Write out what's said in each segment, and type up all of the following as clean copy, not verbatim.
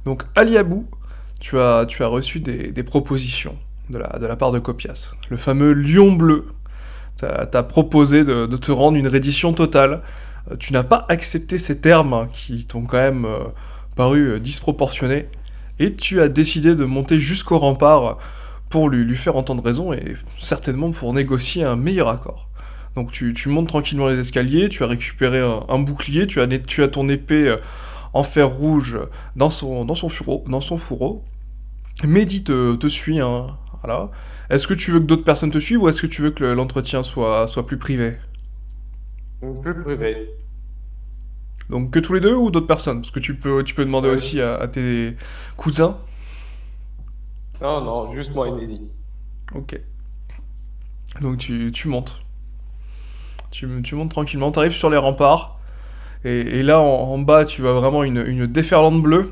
Donc, Ali Abou, tu as reçu des propositions de la part de Copias. Le fameux Lion Bleu t'a proposé de te rendre une reddition totale. Tu n'as pas accepté ces termes hein, qui t'ont quand même paru disproportionnés. Et tu as décidé de monter jusqu'au rempart pour lui faire entendre raison et certainement pour négocier un meilleur accord. Donc tu montes tranquillement les escaliers, tu as récupéré un bouclier, tu as ton épée en fer rouge dans son fourreau. Mehdi te suit, hein, voilà. Est-ce que tu veux que d'autres personnes te suivent ou est-ce que tu veux que l'entretien soit plus privé? Plus privé. Donc que tous les deux ou d'autres personnes? Parce que tu peux demander Euh, aussi à tes cousins. non, non, juste moi et Mehdi. Ok. Donc tu montes. Tu montes tranquillement, tu arrives sur les remparts. Et là, en bas, tu vois vraiment une déferlante bleue.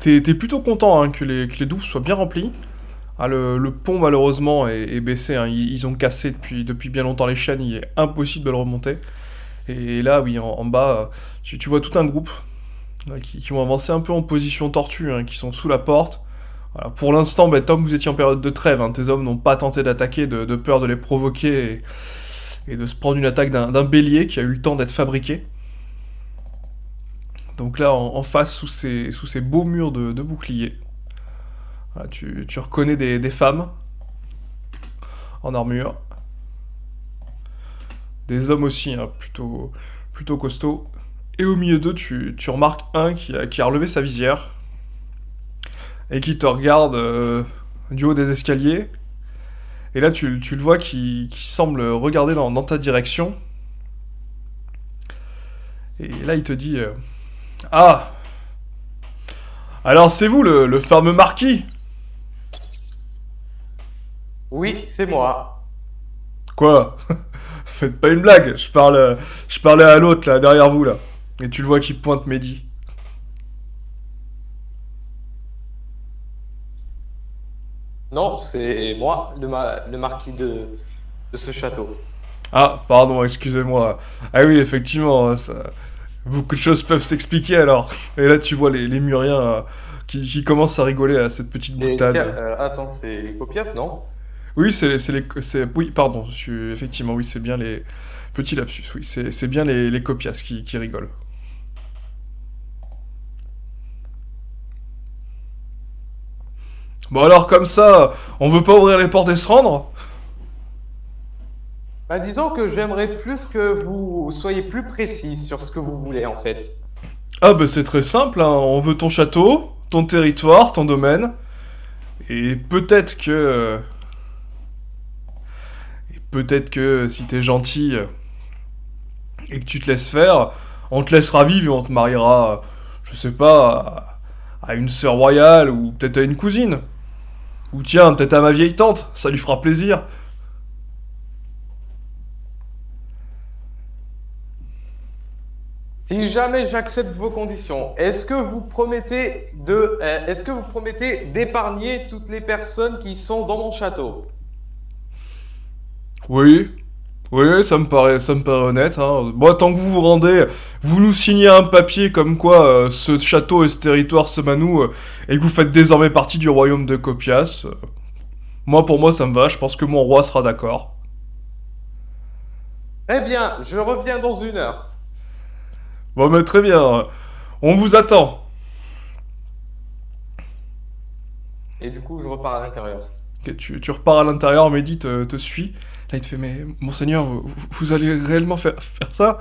T'es plutôt content hein, que les douves soient bien remplies. Ah, le pont, malheureusement, est baissé. Hein. Ils ont cassé depuis bien longtemps les chaînes. Il est impossible de le remonter. Et là, oui, en bas, tu vois tout un groupe qui vont avancer un peu en position tortue, hein, qui sont sous la porte. Voilà. Pour l'instant, bah, tant que vous étiez en période de trêve, hein, tes hommes n'ont pas tenté d'attaquer de peur de les provoquer et de se prendre une attaque d'un bélier qui a eu le temps d'être fabriqué. Donc là, en face, sous ces beaux murs de boucliers, voilà, tu reconnais des femmes en armure, des hommes aussi, hein, plutôt costauds. Et au milieu d'eux, tu remarques un qui a relevé sa visière et qui te regarde du haut des escaliers. Et là, tu le vois qui semble regarder dans ta direction. Et là, il te dit Ah, alors c'est vous le fameux marquis? Oui, c'est moi. Quoi? Faites pas une blague, je parlais à l'autre là, derrière vous là. Et tu le vois qui pointe Mehdi. Non, c'est moi, le marquis de ce château. Ah, pardon, excusez-moi. Ah oui, effectivement, beaucoup de choses peuvent s'expliquer alors. Et là, tu vois les Muriens qui commencent à rigoler à cette petite boutade. Attends, c'est Copias, non? Oui, oui, pardon, effectivement, oui, c'est bien les petits lapsus. Oui, c'est bien les copias qui rigolent. Bon alors, comme ça, on veut pas ouvrir les portes et se rendre? Bah, disons que j'aimerais plus que vous soyez plus précis sur ce que vous voulez, en fait. Ah bah c'est très simple, hein. On veut ton château, ton territoire, ton domaine, et peut-être que si t'es gentil et que tu te laisses faire, on te laissera vivre et on te mariera, je sais pas, à une sœur royale ou peut-être à une cousine. Ou tiens, peut-être à ma vieille tante, ça lui fera plaisir. Si jamais j'accepte vos conditions, est-ce que vous promettez d'épargner toutes les personnes qui sont dans mon château? Oui, oui, ça me paraît honnête. Hein. Bon, tant que vous vous rendez, vous nous signez un papier comme quoi ce château et ce territoire se manou et que vous faites désormais partie du royaume de Copias. Moi, pour moi, ça me va. Je pense que mon roi sera d'accord. Eh bien, je reviens dans une heure. Bon, mais très bien. On vous attend. Et du coup, je repars à l'intérieur. Ok, tu repars à l'intérieur, Mehdi te suit. Là, il te fait, mais monseigneur, vous allez réellement faire ça?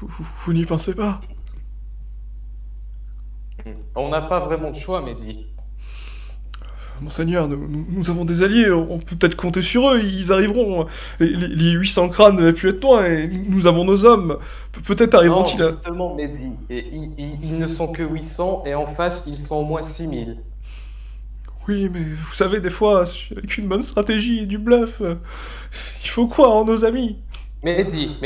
Vous n'y pensez pas? On n'a pas vraiment de choix, Mehdi. Monseigneur, nous avons des alliés, on peut peut-être compter sur eux, ils arriveront. Les 800 crânes n'avaient pu être loin, et nous avons nos hommes. Peut-être Non, arriveront-ils à... justement, Mehdi. Et ils ne sont que 800 et en face, ils sont au moins 6000. Oui, mais vous savez, des fois, avec une bonne stratégie et du bluff, il faut croire en nos amis. Mehdi.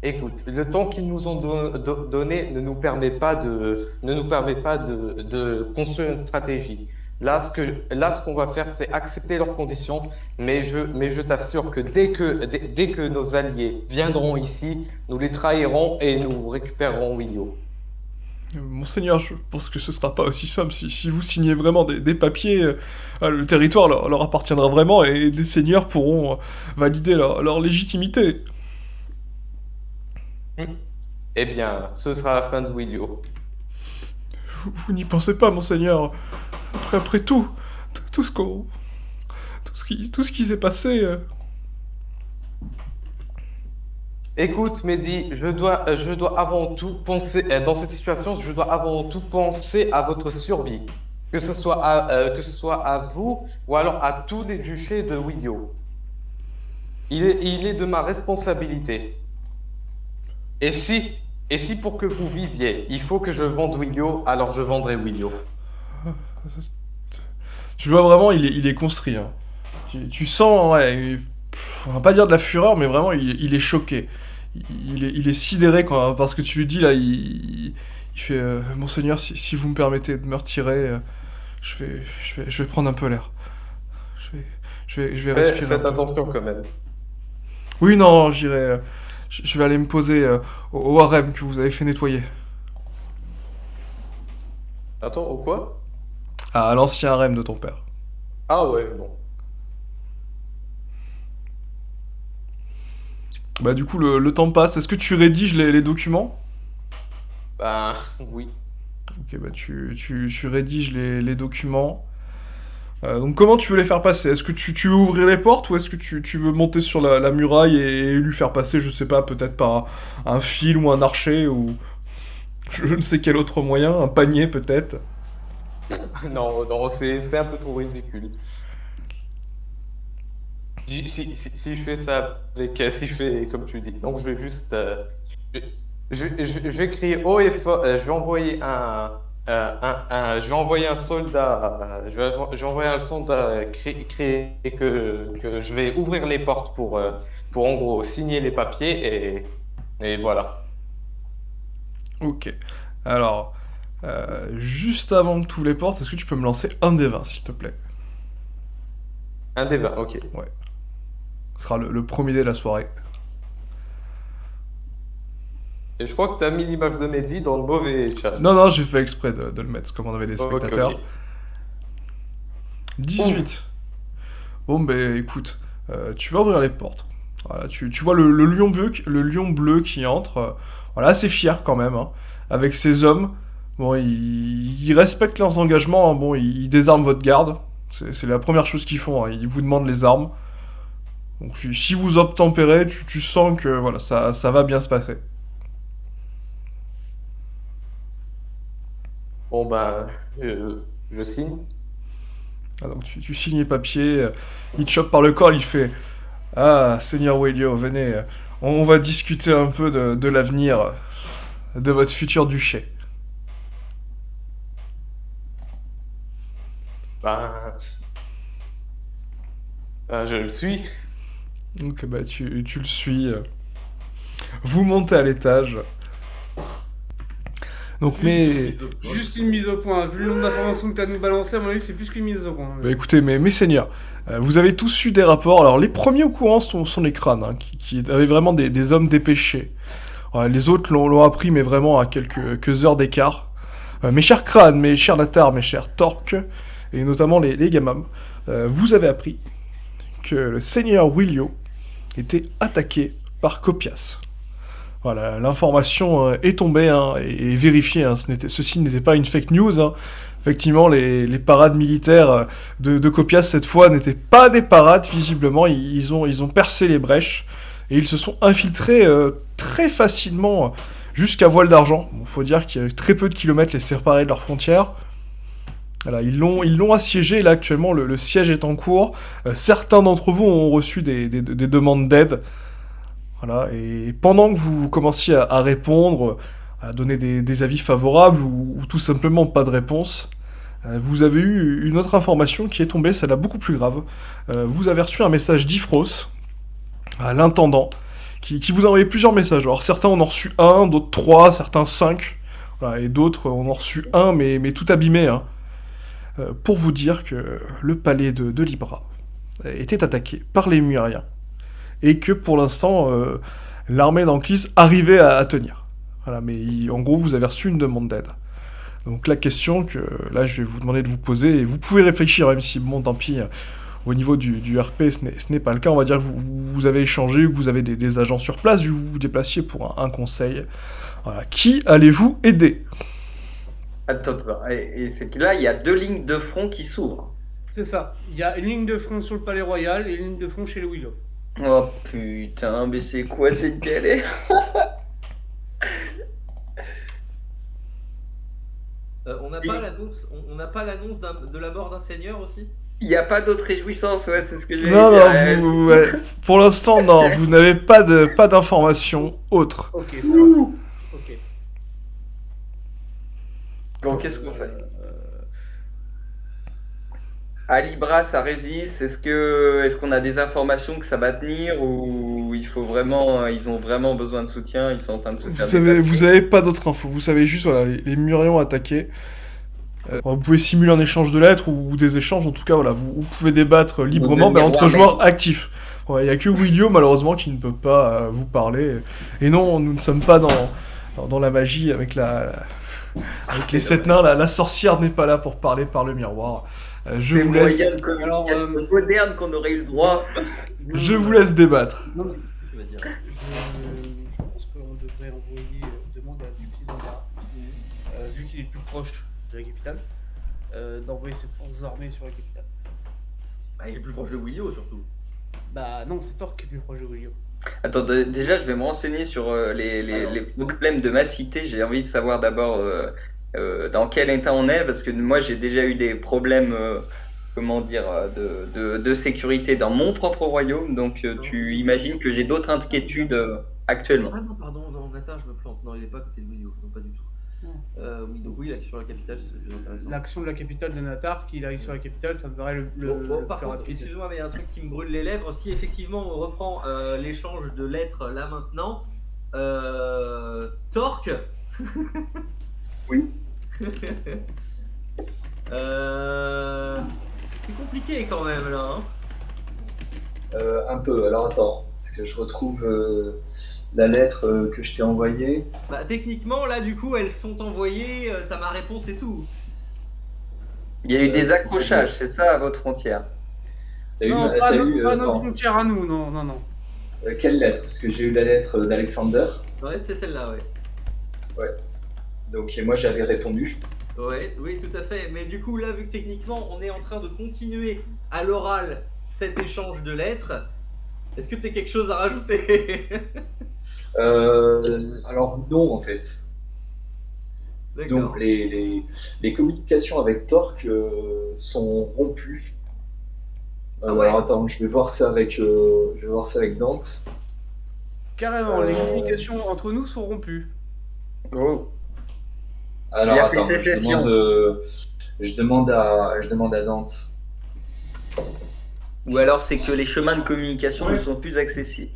Écoute, le temps qu'ils nous ont donné ne nous permet pas de construire une stratégie. Là, ce qu'on va faire, c'est accepter leurs conditions, mais je t'assure que dès que nos alliés viendront ici, nous les trahirons et nous récupérerons Willio. Monseigneur, je pense que ce sera pas aussi simple. Si vous signez vraiment des papiers, le territoire leur appartiendra vraiment et des seigneurs pourront valider leur légitimité. Hmm. Eh bien, ce sera la fin de Willio. Vous n'y pensez pas, monseigneur. Après tout, tout ce qu'on, tout ce qui s'est passé. Écoute, Mehdi, je dois avant tout penser, dans cette situation, je dois avant tout penser à votre survie. Que ce soit à vous ou alors à tous les juchés de Widio. Il est de ma responsabilité. Et si, et si pour que vous viviez, il faut que je vende Widio, alors je vendrai Widio. Tu vois vraiment, il est construit. Hein. Tu sens, ouais, on va pas dire de la fureur, mais vraiment, il est choqué. Il est sidéré parce que tu lui dis là, il fait Monseigneur, si vous me permettez de me retirer, je vais prendre un peu l'air. Je vais, je vais respirer un Faites peu. attention quand même. Oui, non, j'irai. Je vais aller me poser au harem que vous avez fait nettoyer. Attends, au quoi? À l'ancien harem de ton père. Ah ouais, bon. Bah, du coup, le temps passe. Est-ce que tu rédiges les documents? Ben, oui. Ok, bah, tu rédiges les documents. Donc, comment tu veux les faire passer? Est-ce que tu veux ouvrir les portes ou est-ce que tu veux monter sur la muraille et lui faire passer, je sais pas, peut-être par un fil ou un archer ou je ne sais quel autre moyen, un panier peut-être? Non, non, c'est un peu trop ridicule. Si je fais ça avec, si je fais comme tu dis, donc je vais juste, je, je vais crier haut et fort, je vais envoyer je vais envoyer un soldat, je vais envoyer un soldat crier que je vais ouvrir les portes pour en gros signer les papiers et voilà. Ok. Alors, juste avant que tu ouvres les portes, est-ce que tu peux me lancer un des 20, s'il te plaît? Un des 20, ok. Ouais. Ce sera le premier dé de la soirée. Et je crois que tu as mis l'image de Mehdi dans le mauvais chat. Non, non, j'ai fait exprès de le mettre, comme on avait des Ok, spectateurs. ok. Ouh. 18. Bon, ben écoute, tu vas ouvrir les portes. Voilà, tu vois le lion bleu qui entre. Voilà, assez fier quand même, hein, avec ses hommes. Bon, ils respectent leurs engagements. Hein, bon, ils désarment votre garde. C'est la première chose qu'ils font. Hein, ils vous demandent les armes. Donc, si vous obtempérez, tu sens que voilà, ça va bien se passer. Bon, ben, je signe. Ah, donc, tu signes les papiers. Il te chope par le corps. Il fait Ah, Seigneur Wellio, venez. On va discuter un peu de l'avenir de votre futur duché. Ben, je le suis. Donc bah tu le suis. Vous montez à l'étage. Donc mais... Juste une mise au point. Vu le nombre d'informations que tu as nous balancer, à mon avis, c'est plus qu'une mise au point. Bah écoutez, mes seigneurs, vous avez tous eu des rapports. Alors les premiers au courant sont les crânes, hein, qui avaient vraiment des hommes dépêchés. Les autres l'ont appris, mais vraiment à quelques heures d'écart. Mes chers crânes, mes chers Natar, mes chers Torques, et notamment les Gamam, vous avez appris que le seigneur Willio était attaqué par Copias. Voilà, l'information est tombée hein, et vérifiée. Hein, ceci n'était pas une fake news. Hein. Effectivement, les parades militaires de Copias cette fois n'étaient pas des parades. Visiblement, ils ont percé les brèches et ils se sont infiltrés très facilement jusqu'à Voile d'Argent. Bon, faut dire qu'il y a très peu de kilomètres les séparés de leurs frontières. Voilà, ils l'ont assiégé. Et là, actuellement, le siège est en cours. Certains d'entre vous ont reçu des demandes d'aide. Voilà, et pendant que vous commenciez à répondre, à donner des avis favorables ou tout simplement pas de réponse, vous avez eu une autre information qui est tombée, celle-là beaucoup plus grave. Vous avez reçu un message d'Ifros, à l'intendant, qui vous a envoyé plusieurs messages. Alors certains en ont reçu un, d'autres trois, certains cinq, voilà, et d'autres en ont reçu un, mais tout abîmé, hein, pour vous dire que le palais de Libra était attaqué par les Muriens et que pour l'instant, l'armée d'Anclis arrivait à tenir. Voilà, mais en gros, vous avez reçu une demande d'aide. Donc la question que là, je vais vous demander de vous poser, et vous pouvez réfléchir, même si, bon, tant pis, au niveau du RP, ce n'est pas le cas. On va dire que vous avez échangé, que vous avez des agents sur place, vu que vous vous déplaciez pour un conseil. Voilà. Qui allez-vous aider? Attends, et c'est que là, il y a 2 lignes de front qui s'ouvrent. C'est ça. Il y a une ligne de front sur le Palais Royal et une ligne de front chez les Willow. Oh putain, mais c'est quoi cette galère? On n'a pas l'annonce de la mort d'un seigneur aussi? Il n'y a pas d'autre réjouissance, ouais, c'est ce que j'ai Non, dit. non, ouais, pour l'instant, non, vous n'avez pas d'informations autres. Ok, ça va. Ok. Donc, qu'est-ce qu'on fait? À Libra, ça résiste. Est-ce qu'on a des informations que ça va tenir ou ils ont vraiment besoin de soutien, ils sont en train de se faire dépasser. Vous avez pas d'autres infos, vous savez juste, voilà, les Murions attaqués. Vous pouvez simuler un échange de lettres ou des échanges, en tout cas, voilà, vous pouvez débattre librement entre joueurs actifs. Il n'y a que Willio, malheureusement, qui ne peut pas vous parler. Et non, nous ne sommes pas dans la magie avec avec les 7 nains. La sorcière n'est pas là pour parler par le miroir. Je vous laisse. C'est moyen de communication moderne qu'on aurait eu le droit. Je vous laisse débattre. Je pense qu'on devrait envoyer demande à Duxizandra, vu qu'il est plus proche de la capitale, d'envoyer ses forces armées sur la capitale. Bah, il est plus proche de Willio surtout. Bah non, c'est Thor qui est plus proche de Willio. Attends, déjà, je vais me renseigner sur les problèmes de ma cité. J'ai envie de savoir d'abord dans quel état on est, parce que moi, j'ai déjà eu des problèmes, de sécurité dans mon propre royaume. Donc, tu imagines que j'ai d'autres inquiétudes actuellement. Ah non, pardon, non, Natar, je me plante. Non, il est pas à côté de Willio, non, pas du tout. Oui, donc oui, l'action sur la capitale, c'est le plus intéressant. L'action de la capitale de Natar, qu'il arrive sur la capitale, ça me paraît le Par plus contre, rapide. excuse-moi, mais il y a un truc qui me brûle les lèvres. Si effectivement on reprend l'échange de lettres là maintenant, Torque. Oui. C'est compliqué quand même là. Hein. Un peu. Alors attends, parce que je retrouve la lettre que je t'ai envoyée. Bah, techniquement, là, du coup, elles sont envoyées, t'as ma réponse et tout. Il y a eu des accrochages, c'est ça, à votre frontière? Non, pas notre frontière à nous, non. Quelle lettre? Parce que j'ai eu la lettre d'Alexander. Ouais, c'est celle-là, ouais. Ouais. Donc et moi j'avais répondu. Ouais, oui, tout à fait. Mais du coup, là, vu que techniquement, on est en train de continuer à l'oral cet échange de lettres, est-ce que t'as quelque chose à rajouter? Alors non en fait. D'accord. Donc les communications avec Torque sont rompues. ouais. Alors attends, je vais voir ça avec Dante. Carrément, les communications entre nous sont rompues. Oh. Alors Il y a attends, fait sécession. je demande à Dante. Ou alors c'est que les chemins de communication ne sont plus accessibles.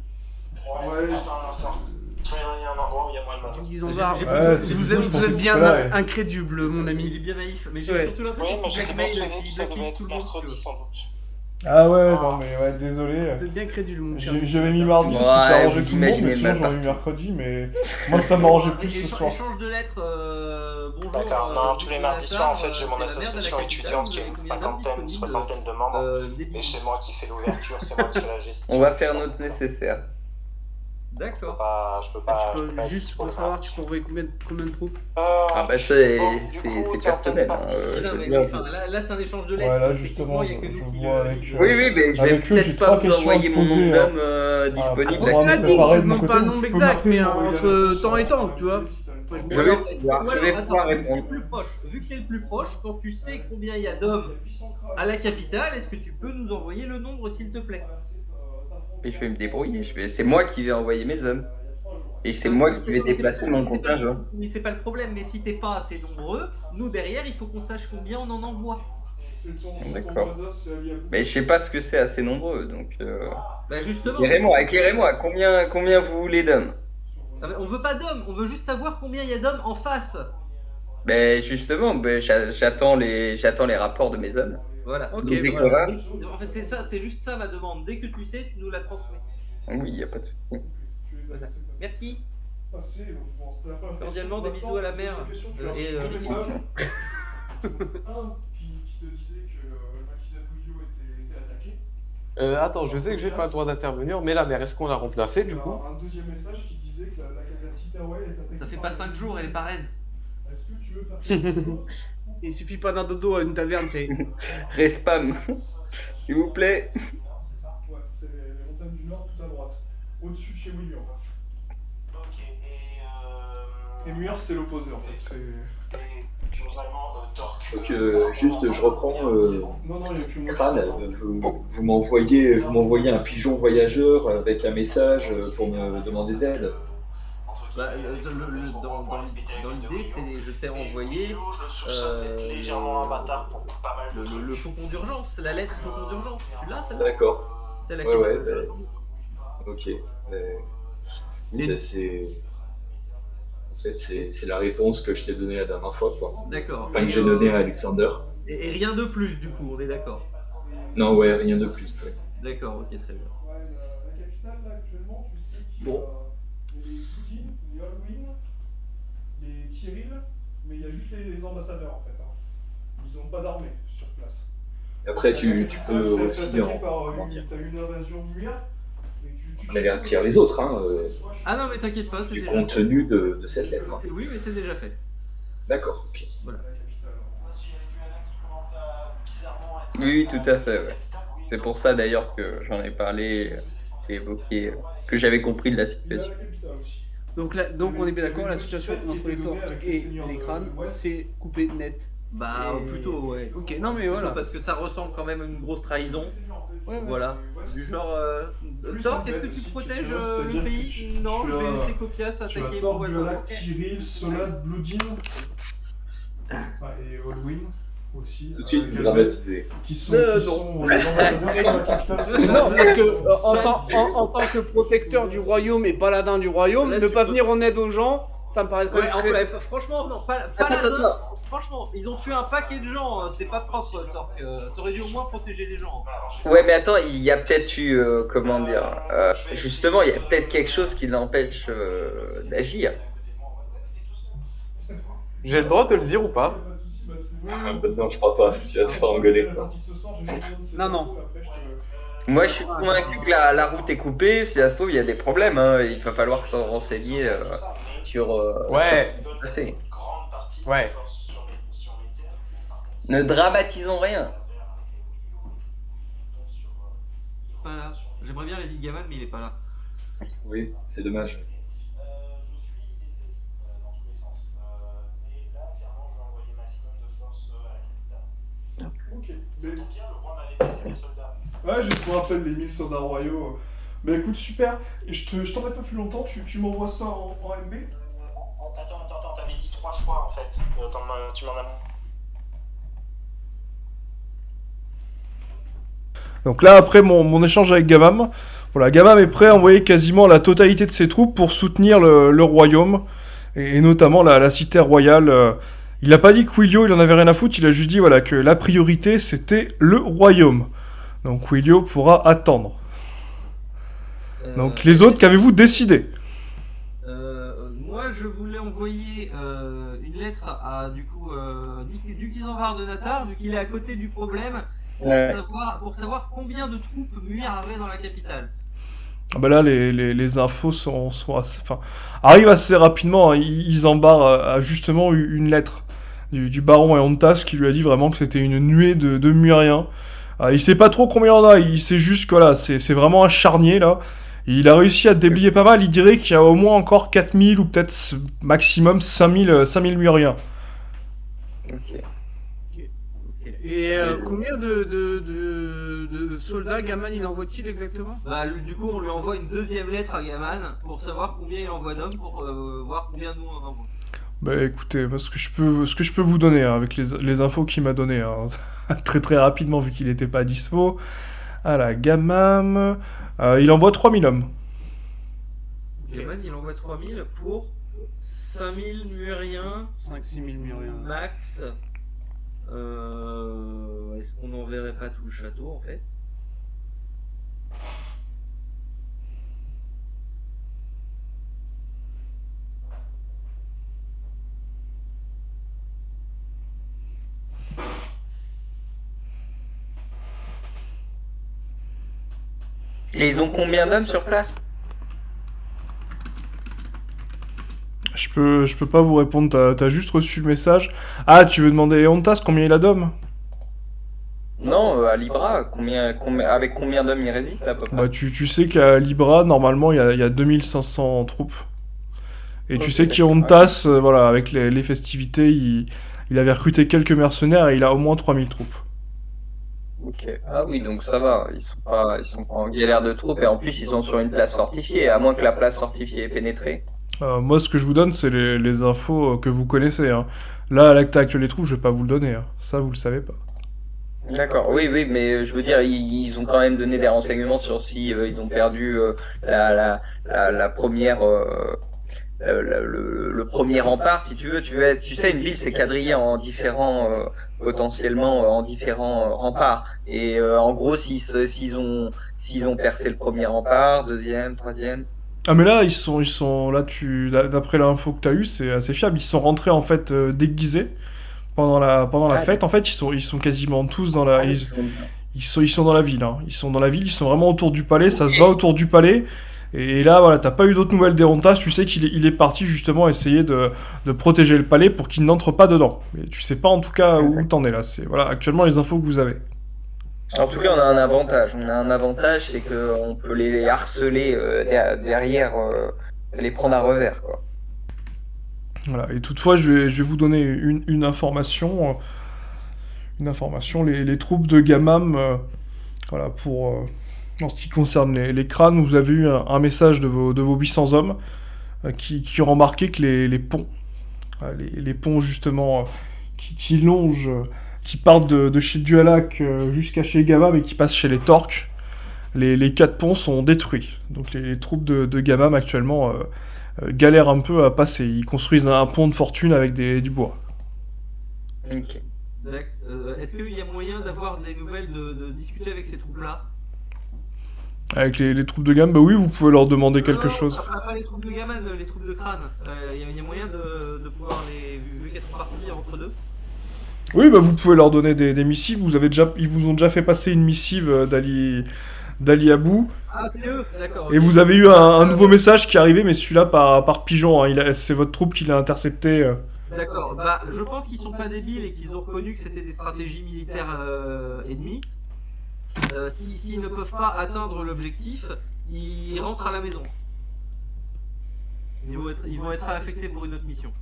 Guizandra, J'ai- vous êtes bien incrédule, mon Il est ami. bien naïf, mais j'ai Ouais. surtout l'impression qu'il blackmail, qu'il blacklist tout le monde. si tu veux. Ah ouais, non mais ouais, désolé. Vous êtes bien crédule, mon cher. J'avais mis mardi parce que Ouais, ça arrangeait vous tout le monde, mais imaginez sinon mal j'aurais mis partout. mercredi, mais moi ça m'arrangeait plus ce soir. Échange de lettres, bonjour. D'accord, non, tous les mardis soirs, en fait, j'ai c'est mon la merde à la association capitale, étudiante qui a vous une avez combien d'hommes cinquantaine, disponibles soixantaine de membres. Des Et bisous. c'est moi qui fais l'ouverture, c'est moi qui fais la gestion. On va faire tout ça. notre nécessaire. D'accord. Je peux pas être Juste dispo pour le savoir, mardi. tu peux envoyer combien de troupes? Ah bah c'est Bon, du coup, t'es en personnel. pleine partie. je Non, veux mais dire. enfin, là c'est un échange de lettres. Ouais, là donc, justement, techniquement, il y a que nous je qui vois le avec lisons. Oui, mais je vais Avec eux, j'ai peut-être pas trois vous questions à envoyer te mon poser, nom d'homme disponible. après, On moi, a on dit, peut je parler te de mon demande côté, pas un ou nombre tu peux exact, m'appeler, mais m'envoyer entre la temps et réponse, temps, tu vois. Je vais pouvoir Vu que t'es répondre. le plus proche, vu que t'es le plus proche, quand tu sais combien il y a d'hommes à la capitale, est-ce que tu peux nous envoyer le nombre s'il te plaît? Et je vais me débrouiller. C'est moi qui vais envoyer mes hommes. Et c'est moi qui vais déplacer mon contingent. Mais c'est pas le problème, mais si t'es pas assez nombreux, nous derrière il faut qu'on sache combien on en envoie. D'accord. Mais je sais pas ce que c'est assez nombreux, donc. Bah justement. Éclairez-moi. Combien vous voulez d'hommes? Ah, mais on veut pas d'hommes, on veut juste savoir combien il y a d'hommes en face. Ben justement, j'attends les rapports de mes hommes. Voilà. Ok, Nous voilà. éclairez. En fait c'est ça, c'est juste ça ma demande. Dès que tu sais, tu nous la transmets. Oui, y a pas de souci. Voilà. Merci. passé. Donc, bon, c'était la première Cordialement, question. des bisous à la mère. Deuxième question, tu as Et, reçu deux Ricky. messages. Un qui te disait que l'accusé Julio était attaqué. Attends, je sais que j'ai pas le droit d'intervenir, mais la mère, est-ce qu'on l'a remplacée du coup? Un deuxième message qui disait que la cité Hawaii est attaquée. Ça fait par pas les 5 jours, elle est pas raise. Est-ce que tu veux faire quelque chose? Il suffit pas d'un dodo à une taverne, c'est. Respam, s'il vous plaît. Ouais, c'est les montagnes du Nord tout à droite. Au-dessus de chez Willy en fait. Ok, Et Muir c'est l'opposé en fait. C'est... globalement, Torque. Donc, juste, je reprends. Non, il n'y a que moi. Crâne, vous m'envoyez un pigeon voyageur avec un message pour me demander d'aide. Bah, dans l'idée, c'est je t'ai envoyé le faucon d'urgence, la lettre faucon d'urgence. Tu l'as celle-là? D'accord. C'est la Ouais, quête. ok. Oui, Et- bah, en fait, c'est la réponse que je t'ai donnée la dernière fois, quoi. D'accord. Enfin, que j'ai donnée à Alexander. Et rien de plus, du coup, on est d'accord. Non, ouais, rien de plus. Ouais. D'accord, ok, très bien. Ouais, la capitale là actuellement, tu sais qu'il y a Bon. les Poutine, les Halloween, les Tyril, mais il y a juste les ambassadeurs en fait. Hein. Ils n'ont pas d'armée sur place. Et après, La tu capitale, peux c'est aussi attaqué par comment dire, t'as une invasion Muir. en avertir les autres hein, Ah non, mais t'inquiète pas, c'est du déjà contenu de cette lettre. fait. Oui, mais c'est déjà fait. D'accord, ok. Voilà. Oui, tout à fait. Ouais. C'est pour ça d'ailleurs que j'en ai parlé, j'ai évoqué que j'avais compris de la Il y a situation. la capitale aussi. Donc on est bien d'accord, la situation entre les torques et les crânes, c'est coupé net. Bah, Et- plutôt, ouais. Ok, non mais Plutôt voilà. parce que ça ressemble quand même à une grosse trahison. Ouais, ouais. Voilà. Du genre, Torque, est-ce que tu protèges le pays? Non, je vais laisser Copias Tu as attaquer mon Torque, voisin. Violac, Tyril, Solad, Bloodin. Et Halloween aussi. Tout de suite Galway, dramatisé. qui sont non. les ambassadeurs sur la capitale. Non, parce que en tant que protecteur du royaume et paladin du royaume, Là, ne tu pas peux- venir en aide aux gens, ça me paraît quand Ouais, même très... franchement, non, pas Attends, la attends. Franchement, ils ont tué un paquet de gens, c'est pas propre, Torque. T'aurais dû au moins protéger les gens. Ouais, mais attends, il y a peut-être eu, comment dire, justement, il y a peut-être quelque chose qui l'empêche d'agir. J'ai le droit de le dire ou pas? Non, je crois pas, tu vas te faire engueuler. Non. Moi, je suis convaincu que la route est coupée. Si ça se trouve, il y a des problèmes. Hein. Il va falloir s'en renseigner sur Ouais. sur ce qui s'est passé. Ouais. Ne dramatisons rien. Pas là. J'aimerais bien Lady Gaman, mais il est pas là. Oui, c'est dommage. Ok. Ouais, je me rappelle les 1000 soldats royaux. Mais écoute, super. Et je t'embête pas plus longtemps, tu m'envoies ça en MB. Attends, t'avais dit 3 choix en fait. Tu m'en as. Donc là, après mon échange avec Gamam, voilà, Gamam est prêt à envoyer quasiment la totalité de ses troupes pour soutenir le royaume, et notamment la cité royale. Il n'a pas dit que Willio, il en avait rien à foutre, il a juste dit voilà, que la priorité, c'était le royaume. Donc Willio pourra attendre. Donc les autres, qu'avez-vous décidé? Moi, je voulais envoyer une lettre à du coup Duc Isambard de Natar, vu qu'il est à côté du problème, pour savoir combien de troupes Muir avait dans la capitale. Ah bah là, les infos arrivent assez rapidement. Hein. Isambard a justement eu une lettre du baron Eontas qui lui a dit vraiment que c'était une nuée de Muriens. Il sait pas trop combien il y en a, il sait juste que là, c'est vraiment un charnier là. Et il a réussi à déblayer pas mal, il dirait qu'il y a au moins encore 4000 ou peut-être maximum 5000 Muriens. Ok. Et combien de soldats Gaman il envoie-t-il exactement? Bah, du coup, on lui envoie une deuxième lettre à Gaman pour savoir combien il envoie d'hommes, pour voir combien nous on envoie. Bah écoutez, ce que je peux vous donner hein, avec les infos qu'il m'a donné hein, très très rapidement vu qu'il n'était pas dispo. À la Gamam, il envoie 3000 hommes. Gaman, il envoie 3000 pour 5000 Muriens, 5-6 000 Muriens. max. Est-ce qu'on n'enverrait pas tout le château en fait? Et ils ont combien d'hommes sur place? Je peux pas vous répondre, t'as juste reçu le message. Ah, tu veux demander à Eontas combien il a d'hommes? Non, à Libra, avec combien d'hommes ils résistent à peu près? Bah, tu sais qu'à Libra, normalement, il y a 2500 troupes. Et tu Ok, sais d'accord. qu'Eontas, voilà, avec les festivités, il avait recruté quelques mercenaires et il a au moins 3000 troupes. Ok. Ah oui, donc ça va. Ils sont pas en galère de troupes et en plus ils sont sur une place fortifiée, à moins que la place fortifiée ait pénétré. Moi, ce que je vous donne, c'est les infos que vous connaissez, hein. Là, à l'acte actuel des troupes, je vais pas vous le donner, hein. Ça, vous le savez pas. D'accord. Oui, oui, mais je veux dire, ils ont quand même donné des renseignements sur si ils ont perdu la première, le premier rempart, si tu veux. Tu sais, une ville c'est quadrillé en différents, potentiellement en différents remparts. Et en gros, s'ils ont percé le premier rempart, deuxième, troisième. Ah, mais là, là, d'après l'info que t'as eue, c'est assez fiable. Ils sont rentrés, en fait, déguisés pendant la Ah, fête. En fait, ils sont quasiment tous dans la, ah oui, ils sont. ils sont dans la ville, hein. Ils sont dans la ville, ils sont vraiment autour du palais, ça se bat autour du palais. Et là, voilà, t'as pas eu d'autres nouvelles d'Erontas, tu sais il est parti justement essayer de protéger le palais pour qu'il n'entre pas dedans. Mais tu sais pas en tout cas où t'en es là. C'est voilà, actuellement les infos que vous avez. En tout cas, on a un avantage. On a un avantage, c'est que on peut les harceler derrière, les prendre à revers, quoi. Voilà. Et toutefois, je vais vous donner une information. Une information. Les troupes de Gamam, voilà, en ce qui concerne les crânes, vous avez eu un message de vos 800 hommes qui ont remarqué que les ponts, les ponts justement qui longent, qui partent de chez Dualac jusqu'à chez Gamam et qui passent chez les Torques, les 4 ponts sont détruits. Donc les troupes de Gamam actuellement galèrent un peu à passer. Ils construisent un pont de fortune avec du bois. Ok. Est-ce qu'il y a moyen d'avoir des nouvelles, de discuter avec ces troupes-là? Avec les troupes de Gamam, bah oui, vous pouvez leur demander quelque Non, chose. pas les troupes de Gaman, les troupes de Crâne. Il y a moyen de pouvoir vu qu'elles sont parties entre deux. Oui, bah vous pouvez leur donner des missives. Ils vous ont déjà fait passer une missive d'Ali Abou. Ah, c'est eux, d'accord. Et Ok. vous avez eu un nouveau message qui est arrivé, mais celui-là par pigeon, hein. C'est votre troupe qui l'a intercepté. D'accord, bah je pense qu'ils sont pas débiles et qu'ils ont reconnu que c'était des stratégies militaires ennemies. S'ils ne peuvent pas atteindre l'objectif, ils rentrent à la maison. Ils vont être affectés pour une autre mission.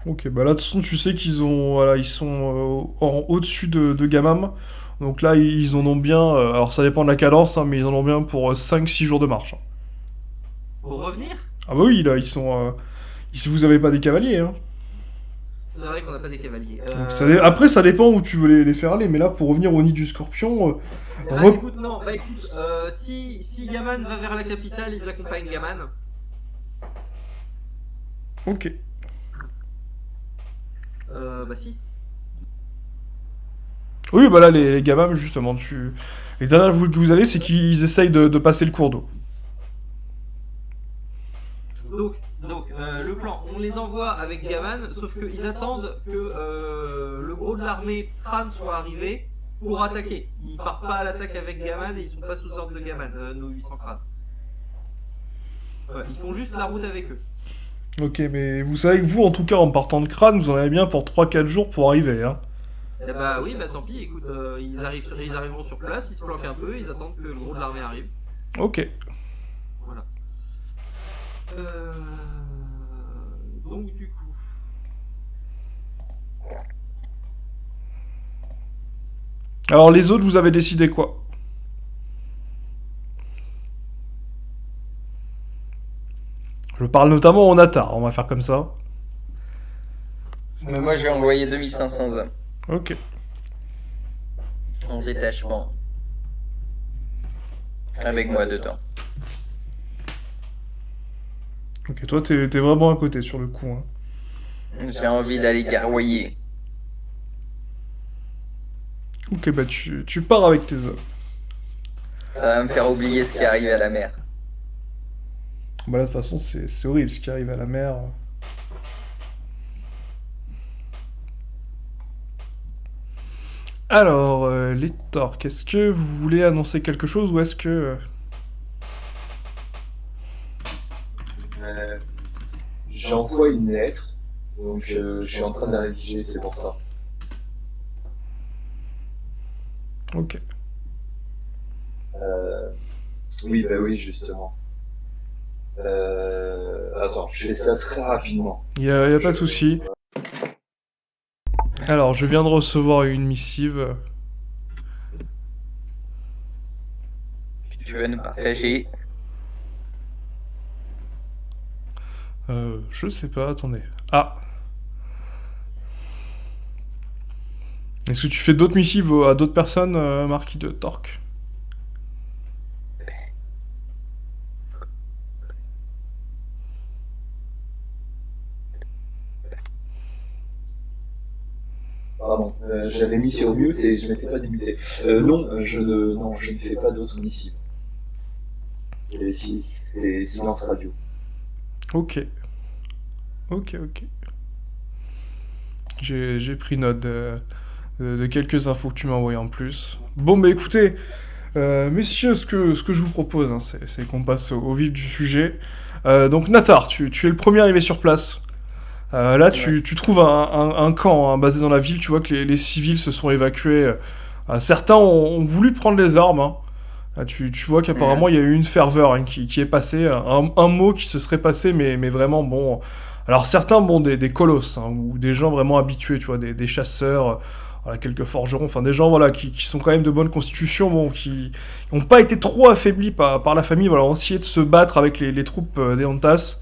Ok, bah là, de toute façon, tu sais ils sont au-dessus de Gamam. Donc là, ils en ont bien. Alors ça dépend de la cadence, hein, mais ils en ont bien pour 5-6 jours de marche, hein. Pour revenir, Ah bah oui, là, ils sont. Vous avez pas des cavaliers, hein. c'est vrai qu'on n'a pas des cavaliers. Donc, après, ça dépend où tu veux les faire aller, mais là, pour revenir au nid du scorpion. Écoute, non, bah écoute, si Gaman va vers la capitale, ils accompagnent Gaman. Ok. Bah si. Oui, bah là, les Gamam, justement, les dernières infos que vous avez, c'est qu'ils essayent de passer le cours d'eau. Donc le plan, on les envoie avec Gaman, sauf qu'ils attendent que le gros de l'armée Crâne soit arrivé pour attaquer. Ils partent pas à l'attaque avec Gaman et ils sont pas sous ordre de Gaman, nos 800 crânes. Ouais, ils font juste la route avec eux. Ok, mais vous savez que vous, en tout cas, en partant de Crâne, vous en avez bien pour 3-4 jours pour arriver, hein. Eh bah oui, bah tant pis, écoute, ils arriveront sur place, ils se planquent un peu, ils attendent que le gros de l'armée arrive. Ok. Voilà. Donc du coup... Alors, les autres, vous avez décidé quoi? Je parle notamment au Natar, on va faire comme ça. Mais moi, j'ai envoyé 2500 hommes Ok. en détachement. Avec moi dedans. Ok, toi, t'es vraiment à côté sur le coup, hein. J'ai envie d'aller garroyer. Ok, bah tu pars avec tes hommes. Ça va me faire oublier ce qui arrive à la mer. Bah là, de toute façon, c'est horrible ce qui arrive à la mer. Alors, les torques, est-ce que vous voulez annoncer quelque chose ou est-ce que... J'envoie une lettre, donc je suis en train de la rédiger, c'est pour ça. Ok. Oui, bah oui, justement. Attends, je fais ça très rapidement. Y a pas de souci. Alors, je viens de recevoir une missive. Tu veux nous partager? Je sais pas, attendez. Ah. Est-ce que tu fais d'autres missives à d'autres personnes, Marquis de Torque? Pardon, j'avais mis sur mute et je m'étais pas démuté. Non, je ne fais pas d'autres missives. Les silences radio. Ok. Ok. J'ai pris note de quelques infos que tu m'as envoyées en plus. Bon, bah écoutez, messieurs, ce que je vous propose, hein, c'est qu'on passe au vif du sujet. Donc, Natar, tu es le premier arrivé sur place. Là, tu trouves un camp hein, basé dans la ville. Tu vois que les civils se sont évacués. Certains ont voulu prendre les armes. Hein. Là, tu vois qu'apparemment, il y a eu une ferveur hein, qui est passée. Un mot qui se serait passé, mais vraiment, bon... Alors, certains, bon, des colosses, hein, ou des gens vraiment habitués, tu vois, des chasseurs, voilà, quelques forgerons, enfin, des gens, voilà, qui sont quand même de bonne constitution, bon, qui n'ont pas été trop affaiblis par la famille, voilà, ont essayé de se battre avec les troupes des Hontas.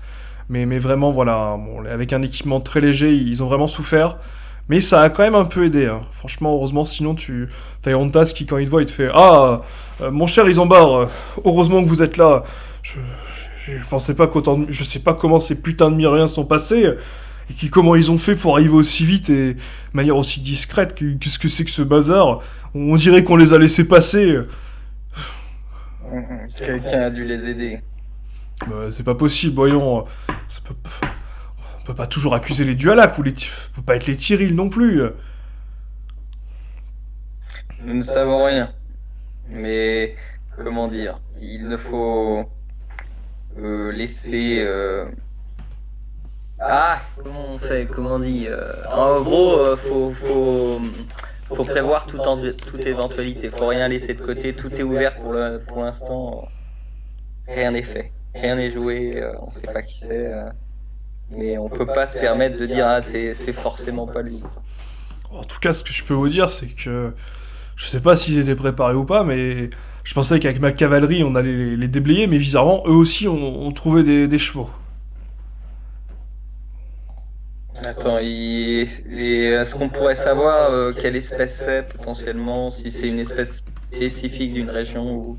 Mais vraiment, voilà, bon, avec un équipement très léger, ils ont vraiment souffert. Mais ça a quand même un peu aidé. Hein. Franchement, heureusement, sinon, t'as Yontas qui, quand il te voit, il te fait Ah, mon cher Isambard, heureusement que vous êtes là. Je pensais pas qu'autant je sais pas comment ces putains de Myriens sont passés. Et comment ils ont fait pour arriver aussi vite et de manière aussi discrète. Qu'est-ce que c'est que ce bazar? On dirait qu'on les a laissés passer. Quelqu'un a dû les aider. C'est pas possible, voyons. On peut pas toujours accuser les Dualac ou on peut pas être les Tyril non plus. Nous ne savons rien. Mais comment dire? Il ne faut laisser. Ah, comment on fait? Comment on dit? En gros, faut prévoir toute éventualité. Faut rien laisser de côté. Tout est ouvert pour l'instant. Rien n'est fait. Rien n'est joué. On sait pas qui c'est. Mais on peut pas se permettre de dire ah c'est forcément pas lui. En tout cas, ce que je peux vous dire, c'est que je sais pas s'ils étaient préparés ou pas, mais je pensais qu'avec ma cavalerie, on allait les déblayer, mais bizarrement, eux aussi ont trouvé des chevaux. Attends, est-ce qu'on pourrait savoir quelle espèce c'est potentiellement, si c'est une espèce spécifique d'une région ou...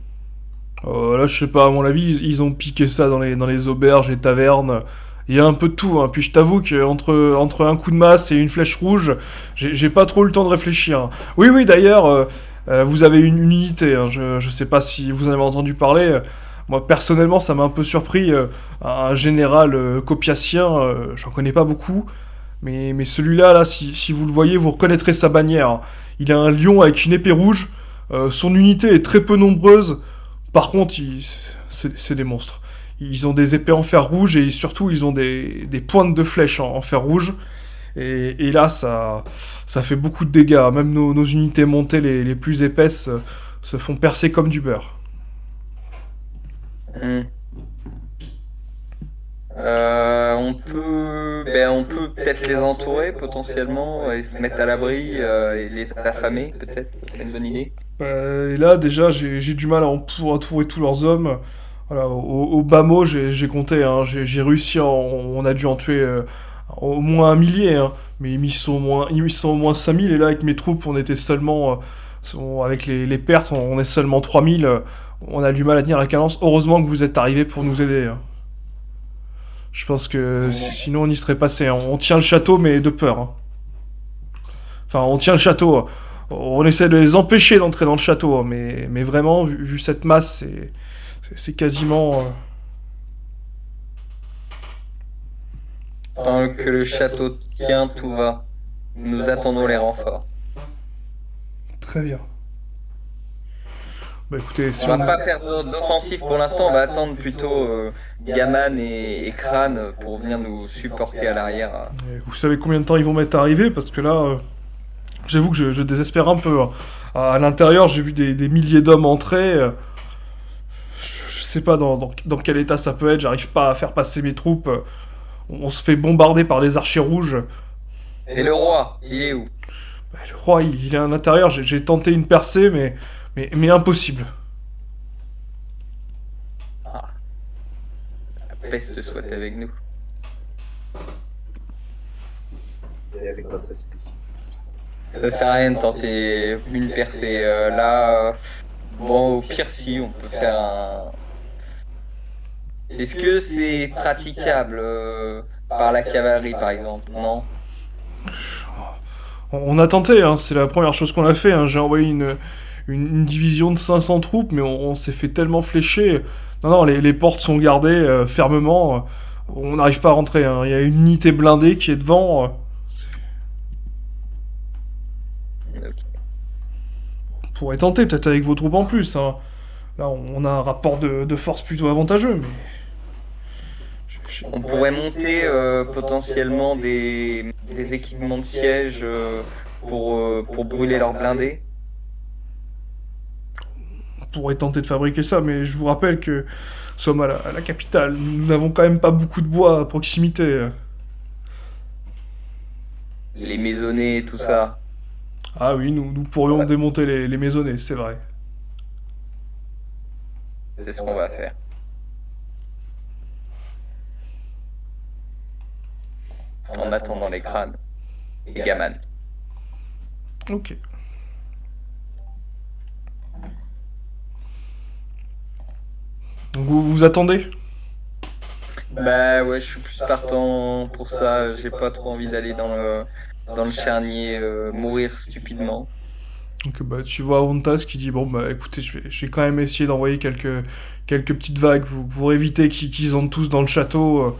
Là, je sais pas, à mon avis, ils ont piqué ça dans les auberges et tavernes. Il y a un peu de tout, hein. Puis je t'avoue qu'entre un coup de masse et une flèche rouge, j'ai pas trop eu le temps de réfléchir. Hein. Oui, d'ailleurs, vous avez une unité, hein. Je sais pas si vous en avez entendu parler. Moi, personnellement, ça m'a un peu surpris. Un général copiacien, j'en connais pas beaucoup. Mais celui-là, là, si vous le voyez, vous reconnaîtrez sa bannière. Hein. Il a un lion avec une épée rouge. Son unité est très peu nombreuse. Par contre, c'est des monstres. Ils ont des épées en fer rouge et surtout, ils ont des pointes de flèches en fer rouge. Et là, ça fait beaucoup de dégâts. Même nos unités montées les plus épaisses se font percer comme du beurre. On peut peut-être les entourer potentiellement et se mettre à l'abri et les affamer peut-être. C'est une bonne idée. Et là, déjà, j'ai du mal à entourer tous leurs hommes. Voilà, au bas mot, j'ai compté. Hein, j'ai réussi, on a dû en tuer au moins 1 millier. Hein, mais ils sont au moins 5000. Et là, avec mes troupes, on était seulement... avec les pertes, on est seulement 3000. On a du mal à tenir la cadence. Heureusement que vous êtes arrivés pour nous aider. Hein. Je pense que sinon on y serait passé. Hein. On tient le château, mais de peur. Hein. Enfin, on tient le château. On essaie de les empêcher d'entrer dans le château. Hein. Mais vraiment, vu cette masse, c'est quasiment... Tant que le château tient, tout va. Nous attendons les renforts. Très bien. Bah écoutez, si On va on... pas faire d'offensive pour l'instant, on va attendre plutôt Gaman et Crane pour venir nous supporter à l'arrière. Vous savez combien de temps ils vont mettre à arriver? Parce que là, j'avoue que je désespère un peu, hein. À l'intérieur, j'ai vu des milliers d'hommes entrer. Je sais pas dans quel état ça peut être. J'arrive pas à faire passer mes troupes. On se fait bombarder par des archers rouges. Et le roi, il est où? Bah, le roi, il est à l'intérieur. J'ai tenté une percée, mais impossible. La peste soit avec nous. Et avec votre esprit. Ça sert à rien de tenter une percée. Là, bon, au pire, si, on peut faire un. Est-ce que c'est praticable par la cavalerie, par exemple? Non? On a tenté, hein. C'est la première chose qu'on a fait, hein. J'ai envoyé une division de 500 troupes, mais on s'est fait tellement flécher. Non, les portes sont gardées fermement. On n'arrive pas à rentrer, hein. Il y a une unité blindée qui est devant. Ok. On pourrait tenter, peut-être avec vos troupes en plus, hein. Là, on a un rapport de force plutôt avantageux, mais... On pourrait monter potentiellement des équipements de siège pour brûler leurs blindés. On pourrait tenter de fabriquer ça, mais je vous rappelle que nous sommes à la capitale. Nous n'avons quand même pas beaucoup de bois à proximité. Les maisonnées, tout ça. Ah oui, nous pourrions Ouais. démonter les maisonnées, c'est vrai. C'est ce qu'on va faire. En attendant les crânes. Et Gaman. Ok. Donc vous attendez? Bah ouais, je suis plus partant pour ça. J'ai pas trop envie d'aller dans le charnier mourir stupidement. Donc bah, tu vois Hontas qui dit bon bah écoutez je vais quand même essayer d'envoyer quelques petites vagues pour éviter qu'ils entrent tous dans le château.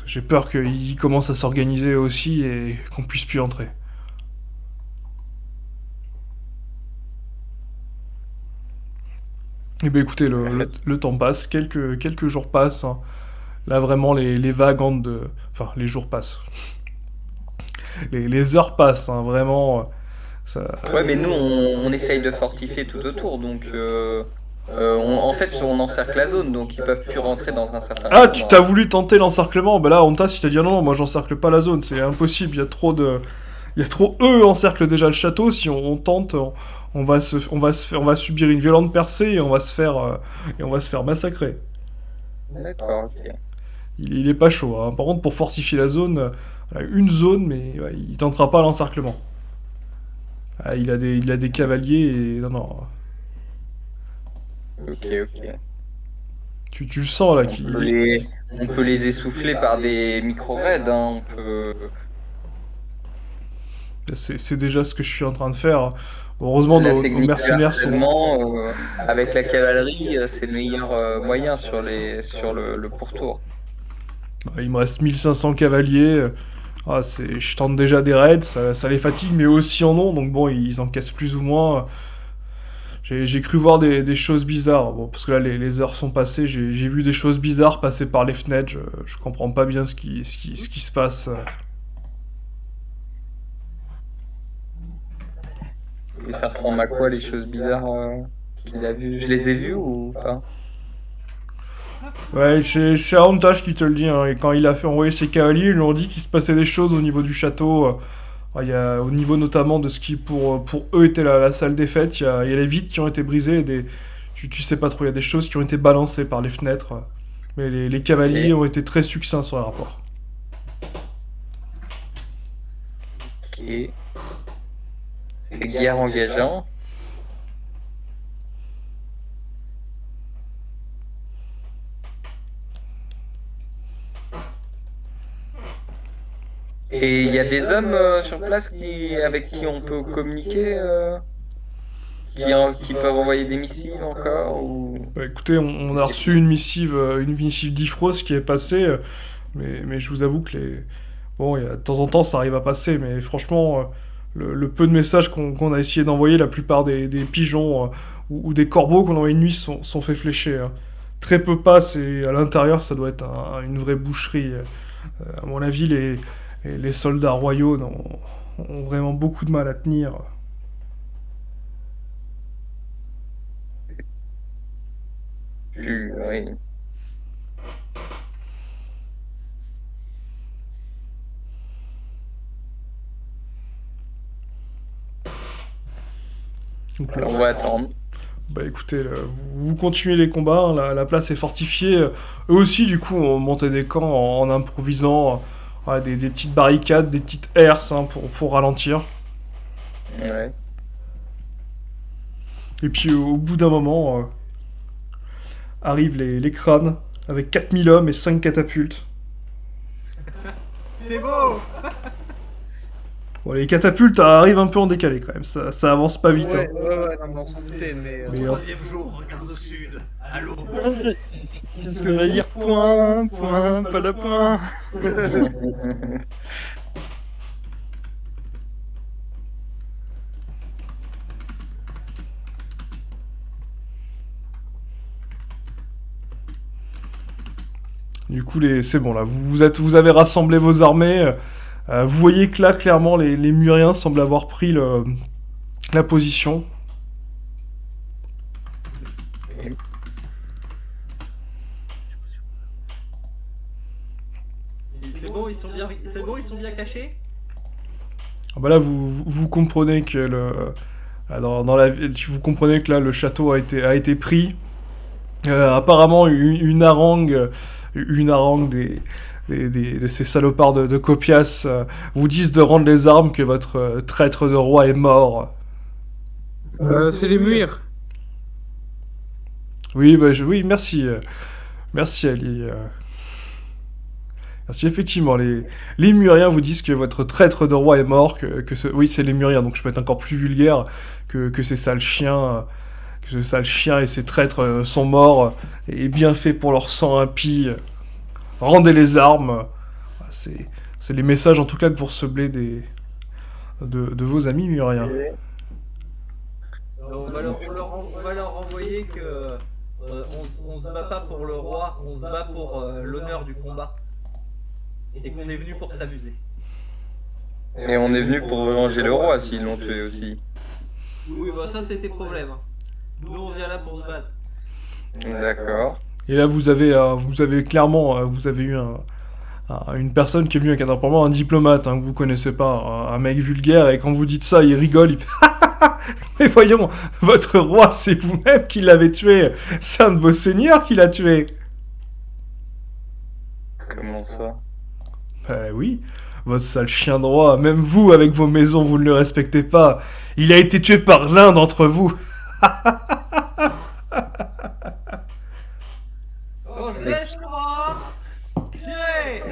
J'ai peur qu'ils commencent à s'organiser aussi et qu'on puisse plus entrer. Eh bien écoutez, le temps passe, quelques jours passent, hein. Là vraiment les vagues entrent de... Enfin les jours passent. Les heures passent, hein, vraiment. Ça... Ouais, mais nous, on essaye de fortifier tout autour, donc en fait, on encercle la zone, donc ils peuvent plus rentrer dans un certain Ah, moment. t'as voulu tenter l'encerclement? Bah là, Hontas, il t'a dit non, non, moi j'encercle pas la zone, c'est impossible, il y a trop de... Il y a trop... Eux encerclent déjà le château, si on tente, on va subir une violente percée et on va se faire massacrer. D'accord, ok. Il est pas chaud, hein. Par contre, pour fortifier la zone, une zone, mais ouais, il tentera pas l'encerclement. Ah, il a des cavaliers et... Non, non. Ok, ok. Tu le sens là, On peut les essouffler par des micro-raids, hein. On peut... C'est déjà ce que je suis en train de faire. Heureusement, La nos technique mercenaires sont... harcèlement, avec la cavalerie, c'est le meilleur moyen sur le pourtour. Il me reste 1500 cavaliers. Je tente déjà des raids, ça les fatigue, mais eux aussi en ont, donc bon, ils encaissent plus ou moins. J'ai cru voir des choses bizarres, bon, parce que là, les heures sont passées, j'ai vu des choses bizarres passer par les fenêtres, je comprends pas bien ce qui se passe. Et ça ressemble à quoi les choses bizarres qu'il a vues? Je les ai vues ou pas? Ouais, c'est Avantage qui te le dit, hein, et quand il a fait envoyer ses cavaliers, ils lui ont dit qu'il se passait des choses au niveau du château. Il y a, au niveau notamment de ce qui pour eux était la salle des fêtes, il y a les vitres qui ont été brisées, tu sais pas trop, il y a des choses qui ont été balancées par les fenêtres. Mais les cavaliers Et- ont été très succincts sur le rapport. Ok. C'est guerre engageant. Et il y a des hommes sur place avec qui on peut communiquer, qui peuvent envoyer des missiles encore ou... Bah, écoutez, on a reçu une missive d'Ifros qui est passée, mais je vous avoue que bon, de temps en temps ça arrive à passer, mais franchement, le peu de messages qu'on a essayé d'envoyer, la plupart des pigeons ou des corbeaux qu'on envoie une nuit sont fait flécher, hein. Très peu passent et à l'intérieur, ça doit être une vraie boucherie. À mon avis, les soldats royaux ont vraiment beaucoup de mal à tenir. Oui. Donc, On va attendre. bah écoutez, vous continuez les combats, hein, la place est fortifiée. Eux aussi, du coup, ont monté des camps en improvisant voilà, des petites barricades, des petites herses hein, pour ralentir. Ouais. Et puis au bout d'un moment, arrivent les crânes avec 4000 hommes et 5 catapultes. C'est beau. Bon, les catapultes arrivent un peu en décalé quand même, ça avance pas vite. Ouais, Hein. ouais, non, mais on s'en doutait, mais. Mais, Troisième jour, regarde au sud. Allô. Qu'est-ce que va dire point, pas de point. Du coup, c'est bon là, vous avez rassemblé vos armées. Vous voyez que là, clairement, les Muriens semblent avoir pris la position. C'est bon, ils sont bien cachés. Ah bah là, vous comprenez que vous comprenez que là, le château a été pris. Apparemment, une harangue de ces salopards de Copias vous disent de rendre les armes, que votre traître de roi est mort. C'est les muirs. Oui, oui, merci. Merci, Ali. Merci, effectivement, les Muriens vous disent que votre traître de roi est mort, oui, c'est les Muriens, donc je peux être encore plus vulgaire, que ces sales chiens, que ce sale chien et ces traîtres sont morts, et bien fait pour leur sang impie. Rendez les armes. C'est les messages, en tout cas, que vous recevez de vos amis Muriens. On va leur renvoyer que on se bat pas pour le roi, on se bat pour l'honneur du combat. Et qu'on est venu pour s'amuser. Et on est venu pour venger le roi s'ils l'ont tué aussi. Oui, bah ça c'était problème. Nous on vient là pour se battre. D'accord. Et là, vous avez clairement, vous avez eu une personne qui est venue avec probablement un diplomate, hein, que vous connaissez pas, un mec vulgaire, et quand vous dites ça, il rigole, il fait mais voyons, votre roi, c'est vous-même qui l'avez tué, c'est un de vos seigneurs qui l'a tué. Comment ça? Ben oui, votre sale chien de roi, même vous, avec vos maisons, vous ne le respectez pas. Il a été tué par l'un d'entre vous. Quand je baisse le roi, tirez.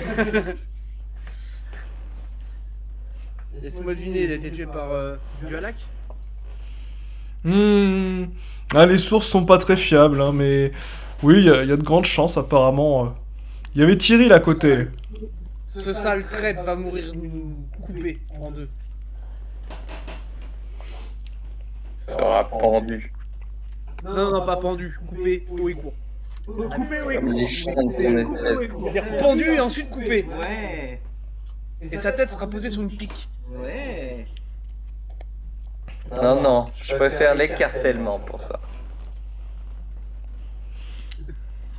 Laisse-moi deviner, il a été tué par Dualac. Ah, les sources sont pas très fiables, hein, mais oui, il y a de grandes chances, apparemment. Il y avait Thierry à côté. Ce sale traître va mourir coupé en deux. Sera pendu. Non, pas pendu, coupé, haut et court. Coupé, oui. Comme les chiens de son espèce. C'est-à-dire pendu et ensuite coupé. Ouais. Et sa tête sera posée sur une pique. Ouais. Non, je préfère l'écartèlement pour ça.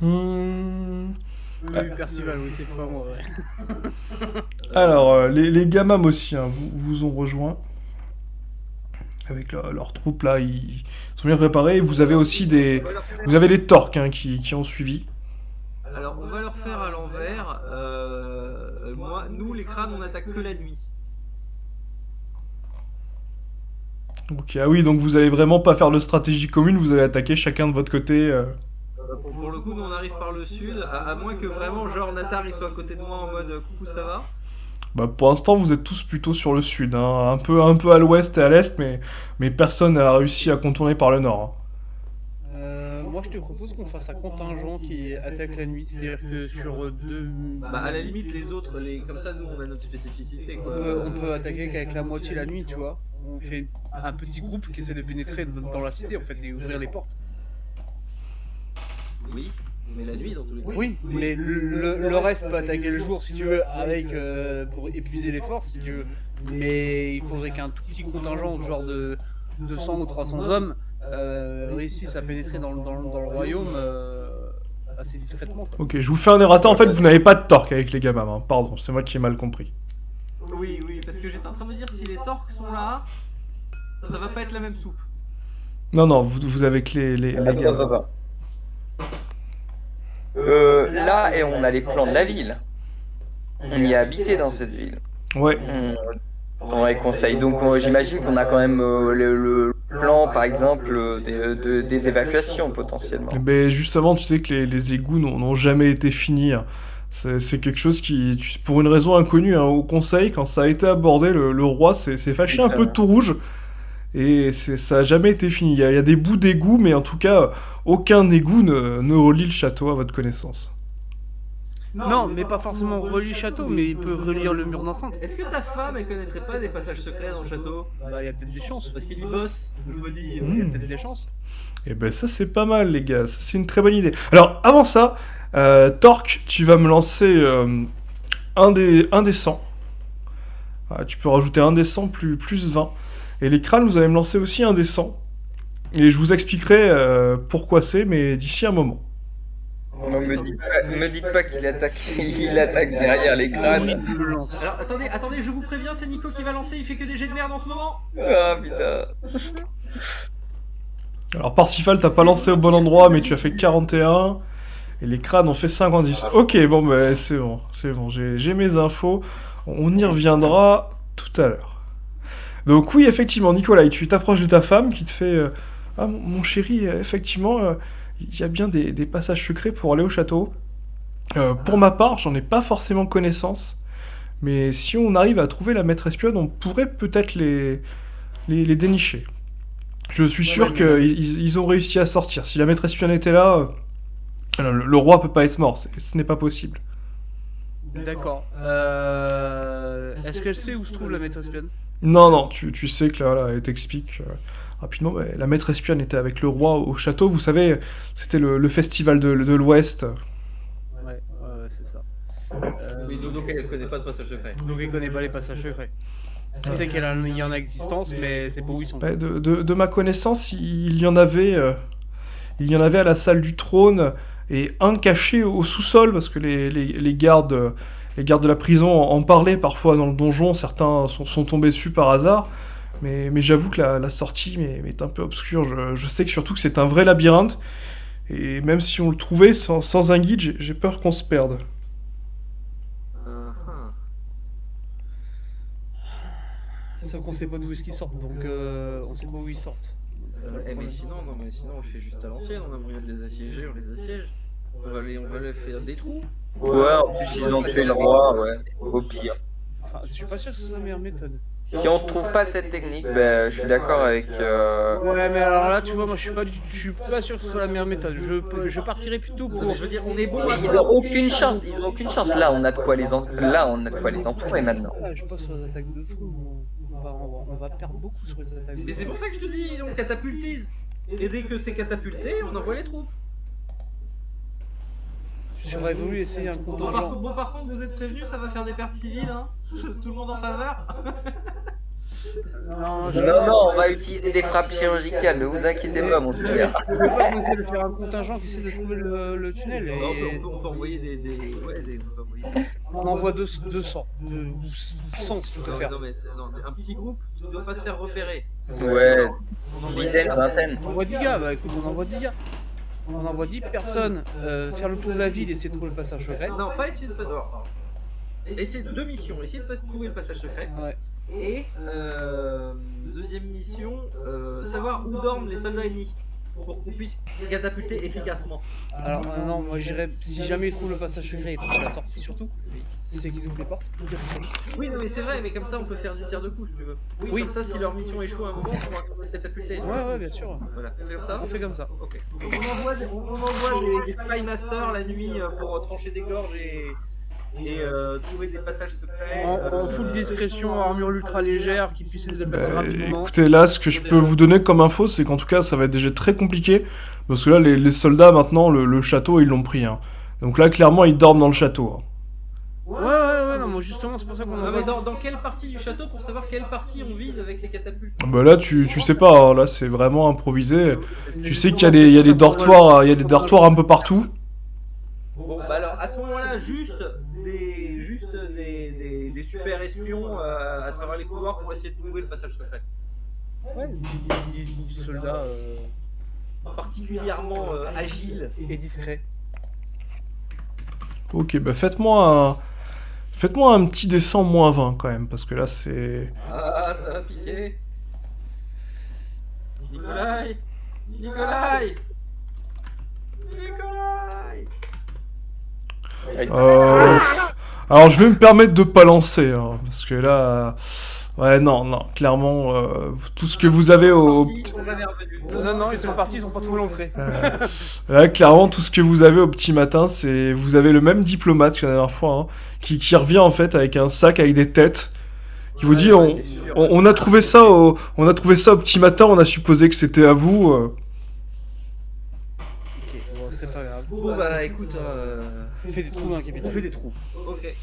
Oui, Percival, oui, c'est pas moi, ouais. Alors, les gamins aussi hein, vous ont rejoint. Avec leurs troupes là, ils sont bien préparés. Vous avez aussi vous avez les torques hein, qui ont suivi. Alors on va leur faire à l'envers. Nous les crânes, on attaque que la nuit. Ok, ah oui, donc vous allez vraiment pas faire de stratégie commune, vous allez attaquer chacun de votre côté. Pour le coup, nous on arrive par le sud, à moins que vraiment, genre Natar il soit à côté de moi en mode coucou, ça va. Bah, pour l'instant, vous êtes tous plutôt sur le sud, hein, un peu à l'ouest et à l'est, mais personne n'a réussi à contourner par le nord. Hein. Moi, je te propose qu'on fasse un contingent qui attaque la nuit. C'est-à-dire que sur deux. Bah, à la limite, les autres, comme ça, nous, on a notre spécificité, quoi. On peut attaquer qu'avec la moitié la nuit, tu vois. On fait un petit groupe qui essaie de pénétrer dans la cité en fait et ouvrir les portes. Oui, mais la nuit, dans tous les cas. Oui, mais le reste peut attaquer le jour si tu veux, avec pour épuiser les forces si tu veux. Mais il faudrait qu'un tout petit contingent, genre de 200 ou 300 hommes, réussissent à pénétrer dans le royaume assez discrètement. Quoi. Ok, je vous fais un errata. En fait, vous n'avez pas de torque avec les gamins. Hein. Pardon, c'est moi qui ai mal compris. Oui, parce que j'étais en train de me dire si les torques sont là, ça va pas être la même soupe. Non, vous avez que les gamins. Attends. Là, et on a les plans de la ville. On y a habité dans cette ville. Ouais. On les conseille. Donc j'imagine qu'on a quand même le plan, par exemple, des évacuations potentiellement. Mais justement, tu sais que les égouts n'ont jamais été finis. Hein. C'est quelque chose qui, pour une raison inconnue, hein, au conseil, quand ça a été abordé, le roi s'est fâché un peu tout rouge. Et ça a jamais été fini. Il y a des bouts d'égout, mais en tout cas, aucun égout ne relie le château à votre connaissance. Non, mais pas forcément relie le château, mais il peut relire le mur d'enceinte. Est-ce que ta femme, elle connaîtrait pas des passages secrets dans le château? Bah, il y a peut-être des chances. Parce qu'il y bosse, je me dis. Il y a peut-être des chances. Et ben ça, c'est pas mal, les gars. Ça, c'est une très bonne idée. Alors, avant ça, Torque, tu vas me lancer un des 100. Voilà, tu peux rajouter un des 100 plus 20. Et les crânes, vous allez me lancer aussi un des 100. Et je vous expliquerai pourquoi c'est, mais d'ici un moment. Non, me dites pas qu'il attaque, il attaque derrière les crânes. Alors attendez, je vous préviens, c'est Nico qui va lancer, il fait que des jets de merde en ce moment. Ah putain. Alors Parsifal, t'as pas lancé au bon endroit, mais tu as fait 41. Et les crânes ont fait 50. Ok, bon, bah, c'est bon. J'ai mes infos. On y reviendra tout à l'heure. Donc oui, effectivement, Nicolas, tu t'approches de ta femme qui te fait... Ah, mon chéri, effectivement, il y a bien des passages secrets pour aller au château. Pour ma part, j'en ai pas forcément connaissance. Mais si on arrive à trouver la maître espionne, on pourrait peut-être les dénicher. Je suis sûr qu'ils ont réussi à sortir. Si la maître espionne était là, le roi peut pas être mort. Ce n'est pas possible. D'accord. Est-ce qu'elle sait où se trouve la maître espionne? Non, tu sais que là, elle t'explique rapidement. La maître espionne était avec le roi au château. Vous savez, c'était le festival de l'Ouest. Ouais, c'est ça. Mais donc elle connaît pas de passage secret. Donc elle connaît pas les passages secrets. Elle sait qu'il y en a existence, mais c'est pas où ils sont. De ma connaissance, il y en avait à la salle du trône et un caché au sous-sol parce que les gardes de la prison en parlaient parfois dans le donjon. Certains sont tombés dessus par hasard. Mais j'avoue que la sortie est un peu obscure. Je sais que surtout que c'est un vrai labyrinthe. Et même si on le trouvait sans un guide, j'ai peur qu'on se perde. Sauf qu'on sait pas d'où est-ce qu'ils sortent, donc on sait pas où ils sortent. Mais sinon, on le fait juste à l'ancienne, on a moyen de les assiéger, on les assiège. On va les faire des trous. Ouais, en plus ils ont tué le roi, ouais, au pire. Enfin, je suis pas sûr que ce soit la meilleure méthode. Si on trouve pas cette technique, ben je suis d'accord avec... Ouais, mais alors là, tu vois, moi je suis pas sûr que ce soit la meilleure méthode. Je partirais plutôt pour... Je veux dire, on est bon. Ils ont aucune chance, Là, on a de quoi les entourer maintenant. Ouais, je pense sur les attaques de fou. On va perdre beaucoup sur les attaques de fou. Mais c'est pour ça que je te dis, on catapultise. Et dès que c'est catapulté, on envoie les troupes. J'aurais voulu essayer un contingent. Bon, par contre, vous êtes prévenus, ça va faire des pertes civiles, hein. Tout le monde en faveur. Non, on va utiliser des frappes chirurgicales, ne vous inquiétez pas, mon frère. Je veux pas tenter de faire un contingent qui essaie de trouver le tunnel. Et... On peut envoyer On envoie 200, ou 100 si tu préfères. Non, mais un petit groupe qui ne doit pas se faire repérer. Ouais, dizaine, vingtaine. On envoie 10 gars, bah écoute, on envoie 10 gars. On envoie 10 personnes faire le tour de la ville et essayer de trouver le passage secret. Non, pas essayer de passer. Essayer deux missions. Essayer de trouver le passage secret. Ouais. Et deuxième mission, savoir où dorment les soldats ennemis. pour qu'on puisse les catapulter efficacement. Alors non, moi j'irais, si jamais ils trouvent le passage secret et trouvent la sortie surtout, c'est qu'ils ouvrent les portes. Oui, non, mais c'est vrai, mais comme ça on peut faire du tir de coup si tu veux. Oui, comme ça si leur mission échoue à un moment, on pourra les catapulter. Ouais, bien sûr. Voilà, on fait comme ça. On fait comme ça. Ok. Donc on envoie des Spy Masters la nuit pour trancher des gorges et trouver des passages secrets. En full discrétion, armure ultra légère, qui puisse se déplacer rapidement. Écoutez, là, ce que je peux vous donner comme info, c'est qu'en tout cas, ça va être déjà très compliqué. Parce que là, les soldats, maintenant, le château, ils l'ont pris. Hein. Donc là, clairement, ils dorment dans le château. Hein. Ouais, non, moi justement, c'est pour ça qu'on Ah, envoie. mais dans quelle partie du château pour savoir quelle partie on vise avec les catapultes? Bah là, tu sais pas. Hein. Là, c'est vraiment improvisé. Tu sais qu'il y a des dortoirs, il y a des dortoirs un peu partout. Bon, bah alors, à ce moment-là, juste des super espions à travers les couloirs pour essayer de trouver le passage secret. Ouais, 10 soldats Particulièrement agiles. et discrets. Ok, bah faites-moi un petit dessin -20 quand même. Parce que là, c'est... Ah, ça va piquer. Nikolai. Alors je vais me permettre de pas lancer, hein, parce que là... Ouais, non, clairement, tout ce que vous avez au... Ils sont jamais revenus. Non, ils sont partis, ils ont pas trouvé l'entrée. Là, clairement, tout ce que vous avez au petit matin, c'est... Vous avez le même diplomate que la dernière fois, hein, qui revient en fait avec un sac avec des têtes, qui vous dit, on a trouvé ça au petit matin, on a supposé que c'était à vous. Ok, bon, c'est pas grave. Bon, bah écoute, On fait des trous, hein, capitaine. on fait des trous. Ok.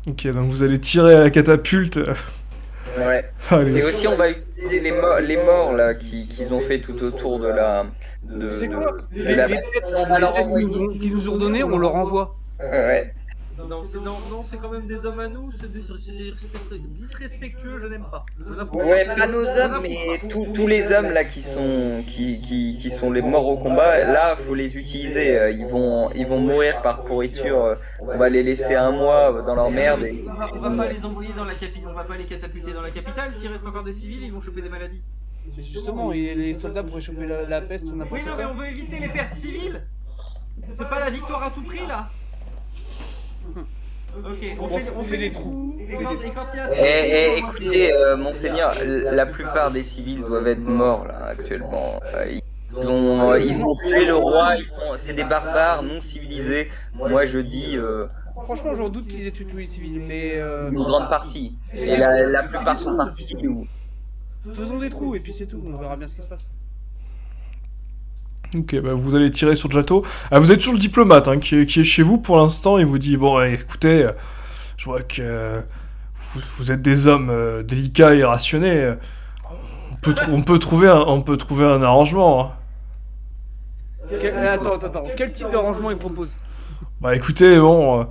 Ok, donc vous allez tirer à la catapulte. Ouais. Allez. Et aussi, on va utiliser les morts là qu'ils ont fait tout autour de la. C'est quoi de la- qui nous ont donné, on leur envoie. Ouais. Non, c'est quand même des hommes à nous, c'est disrespectueux, je n'aime pas. Ouais, pas nos hommes, mais tous les hommes là qui sont les morts au combat, là faut les utiliser. Ils vont mourir par pourriture. On va les laisser un mois dans leur merde. Et... On va pas les envoyer dans la capitale, on va pas les catapulter dans la capitale. S'il reste encore des civils, ils vont choper des maladies. Mais justement, et les soldats pourraient choper la peste ou n'importe Oui, non, mais on veut éviter les pertes civiles. C'est pas la victoire à tout prix là. Ok, on fait des trous. Et quand il y a écoutez, monseigneur, la plupart des civils doivent être morts là actuellement. Ils ont tué le roi. C'est des barbares non civilisés. Moi je dis. Franchement, j'en doute qu'ils aient tué tous les civils, mais Une grande partie. Et la plupart sont partis chez nous. faisons des trous et puis c'est tout, on verra bien ce qui se passe. Ok, bah vous allez tirer sur le château. Ah, vous êtes toujours le diplomate hein, qui est chez vous pour l'instant. Il vous dit, bon, écoutez, je vois que vous êtes des hommes délicats et rationnés. On peut trouver un arrangement. Hein. Attends, quel type d'arrangement il propose? Bah écoutez, bon,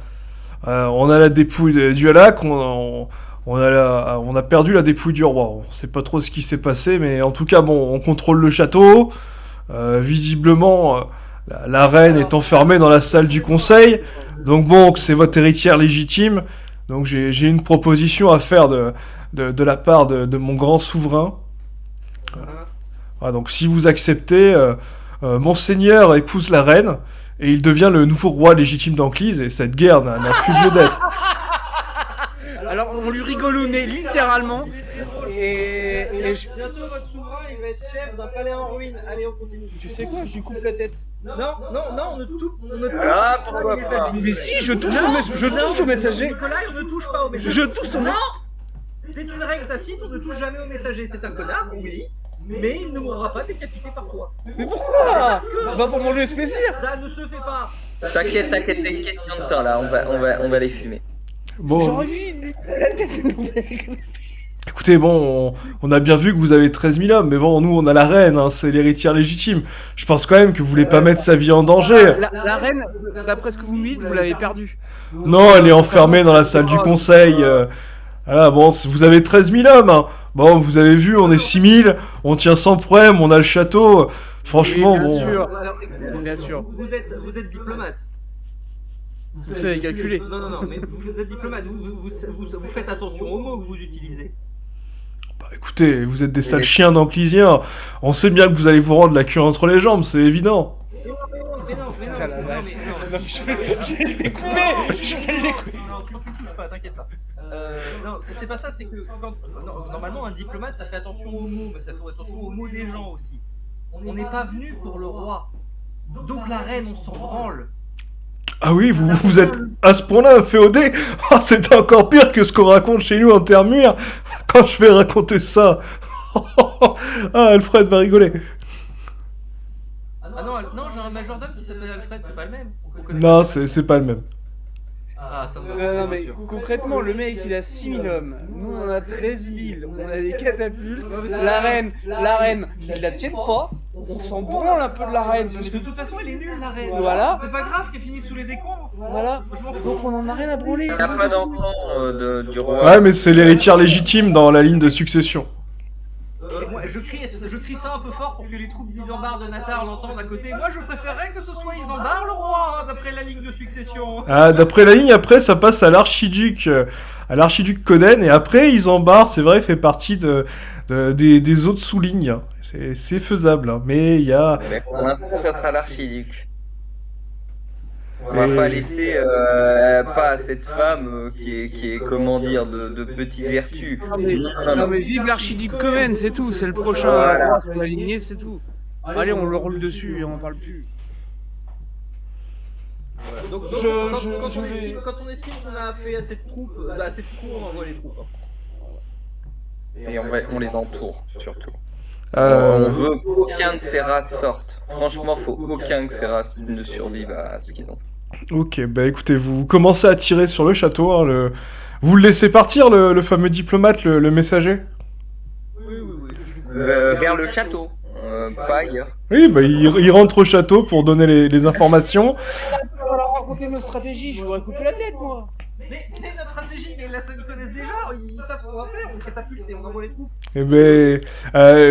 on a la dépouille du Halak, on a perdu la dépouille du roi. On sait pas trop ce qui s'est passé, mais en tout cas, bon, on contrôle le château. Visiblement, la reine est enfermée dans la salle du conseil. Donc bon, c'est votre héritière légitime. Donc j'ai une proposition à faire de la part de mon grand souverain. Voilà, donc si vous acceptez, Monseigneur épouse la reine et il devient le nouveau roi légitime d'Anclise et cette guerre n'a plus lieu d'être. Alors on lui rigole au nez littéralement. Et bientôt votre souverain il va être chef d'un palais en ruine. Allez, on continue. tu sais quoi, je lui coupe la tête. Non, on ne touche Ah, pas pourquoi au messager. pas. Mais si, je touche au messager. Nicolas, on ne touche pas au messager. Je touche au Non, c'est une règle tacite, on ne touche jamais au messager. C'est un connard, oui, mais il ne mourra pas décapité par toi. Mais pourquoi? Va pour mon lieu plaisir. Ça ne se fait pas. T'inquiète, c'est une question de temps là. On va les fumer. Bon, J'aurais vu la tête. écoutez, bon, on a bien vu que vous avez 13 000 hommes, mais bon, nous, on a la reine, hein, c'est l'héritière légitime. Je pense quand même que vous voulez pas mettre sa vie en danger. La reine, d'après ce que vous me dites, vous l'avez perdue. Non, elle est enfermée dans la salle du conseil. Voilà, bon, vous avez 13 000 hommes. Hein. Bon, vous avez vu, on est 6 000, on tient sans problème, on a le château. Franchement, Oui, bien bon. sûr. Alors, Bien sûr. Vous êtes diplomate. Vous savez calculer. Non, mais vous êtes diplomate. Vous faites attention aux mots que vous utilisez. Écoutez, vous êtes des sales chiens d'Anclisiens. On sait bien que vous allez vous rendre la queue entre les jambes, c'est évident. Mais non, Putain, la vache. non, Je vais le découper. Je vais le découper. non, tu le touches pas, t'inquiète pas. Non, c'est pas ça, c'est que normalement un diplomate ça fait attention aux mots, mais ça fait attention aux mots des gens aussi. On n'est pas venu pour le roi. Donc la reine, on s'en branle. Ah oui, vous êtes à ce point-là féodé. Ah, c'est encore pire que ce qu'on raconte chez nous en Terre-Muir. Quand je vais raconter ça. Ah, Alfred va rigoler. Ah non, j'ai un majordome qui s'appelle Alfred, c'est pas le même. On connaît Non, pas. c'est pas le même. Ah, ça me Non, mais concrètement, le mec il a 6000 hommes, nous on a 13 000, on a des catapultes, la reine, ils la tiennent pas, on s'en branle un peu de la reine, parce Mais que de toute façon, elle est nulle la reine. Voilà. C'est pas grave qu'elle finisse sous les décombres. voilà, Je m'en fous. donc on en a rien à branler. Il n'y a pas d'enfant du roi. Ouais, mais c'est l'héritière légitime dans la ligne de succession. Moi, je crie ça un peu fort pour que les troupes d'Isambard de Natar l'entendent à côté. Moi, je préférerais que ce soit Isambard le roi, hein, d'après la ligne de succession. Ah, d'après la ligne, après, ça passe à l'archiduc Coden, et après, Isambard, c'est vrai, fait partie des autres sous-lignes. C'est faisable, hein, mais il y a... Mais pour l'instant, ça sera l'archiduc. On Et- va pas laisser pas à cette femme qui est comment dire de petite vertu. Non mais vive l'archiduc Coven, c'est tout, c'est le prochain Voilà. roi sur la lignée, c'est tout. Allez, on le roule dessus et on en parle plus. Donc, Je quand on estime qu'on a fait assez de troupes, on envoie les troupes. Hein. Et on les entoure surtout. Euh, On veut qu'aucun de ces races sorte. Franchement, faut aucun que ces races ne survivent à ce qu'ils ont. Ok, bah écoutez, vous commencez à tirer sur le château, hein, vous le laissez partir, le fameux diplomate, le messager? Oui. Vers le château, pas ailleurs. Oui, bah il rentre au château pour donner les informations. On va leur raconter nos stratégies, je vous aurais coupé la tête moi. Mais notre stratégie, mais là, ça ils connaissent déjà. Ils savent ce qu'on va faire. On catapulte et on envoie les troupes. Eh ben,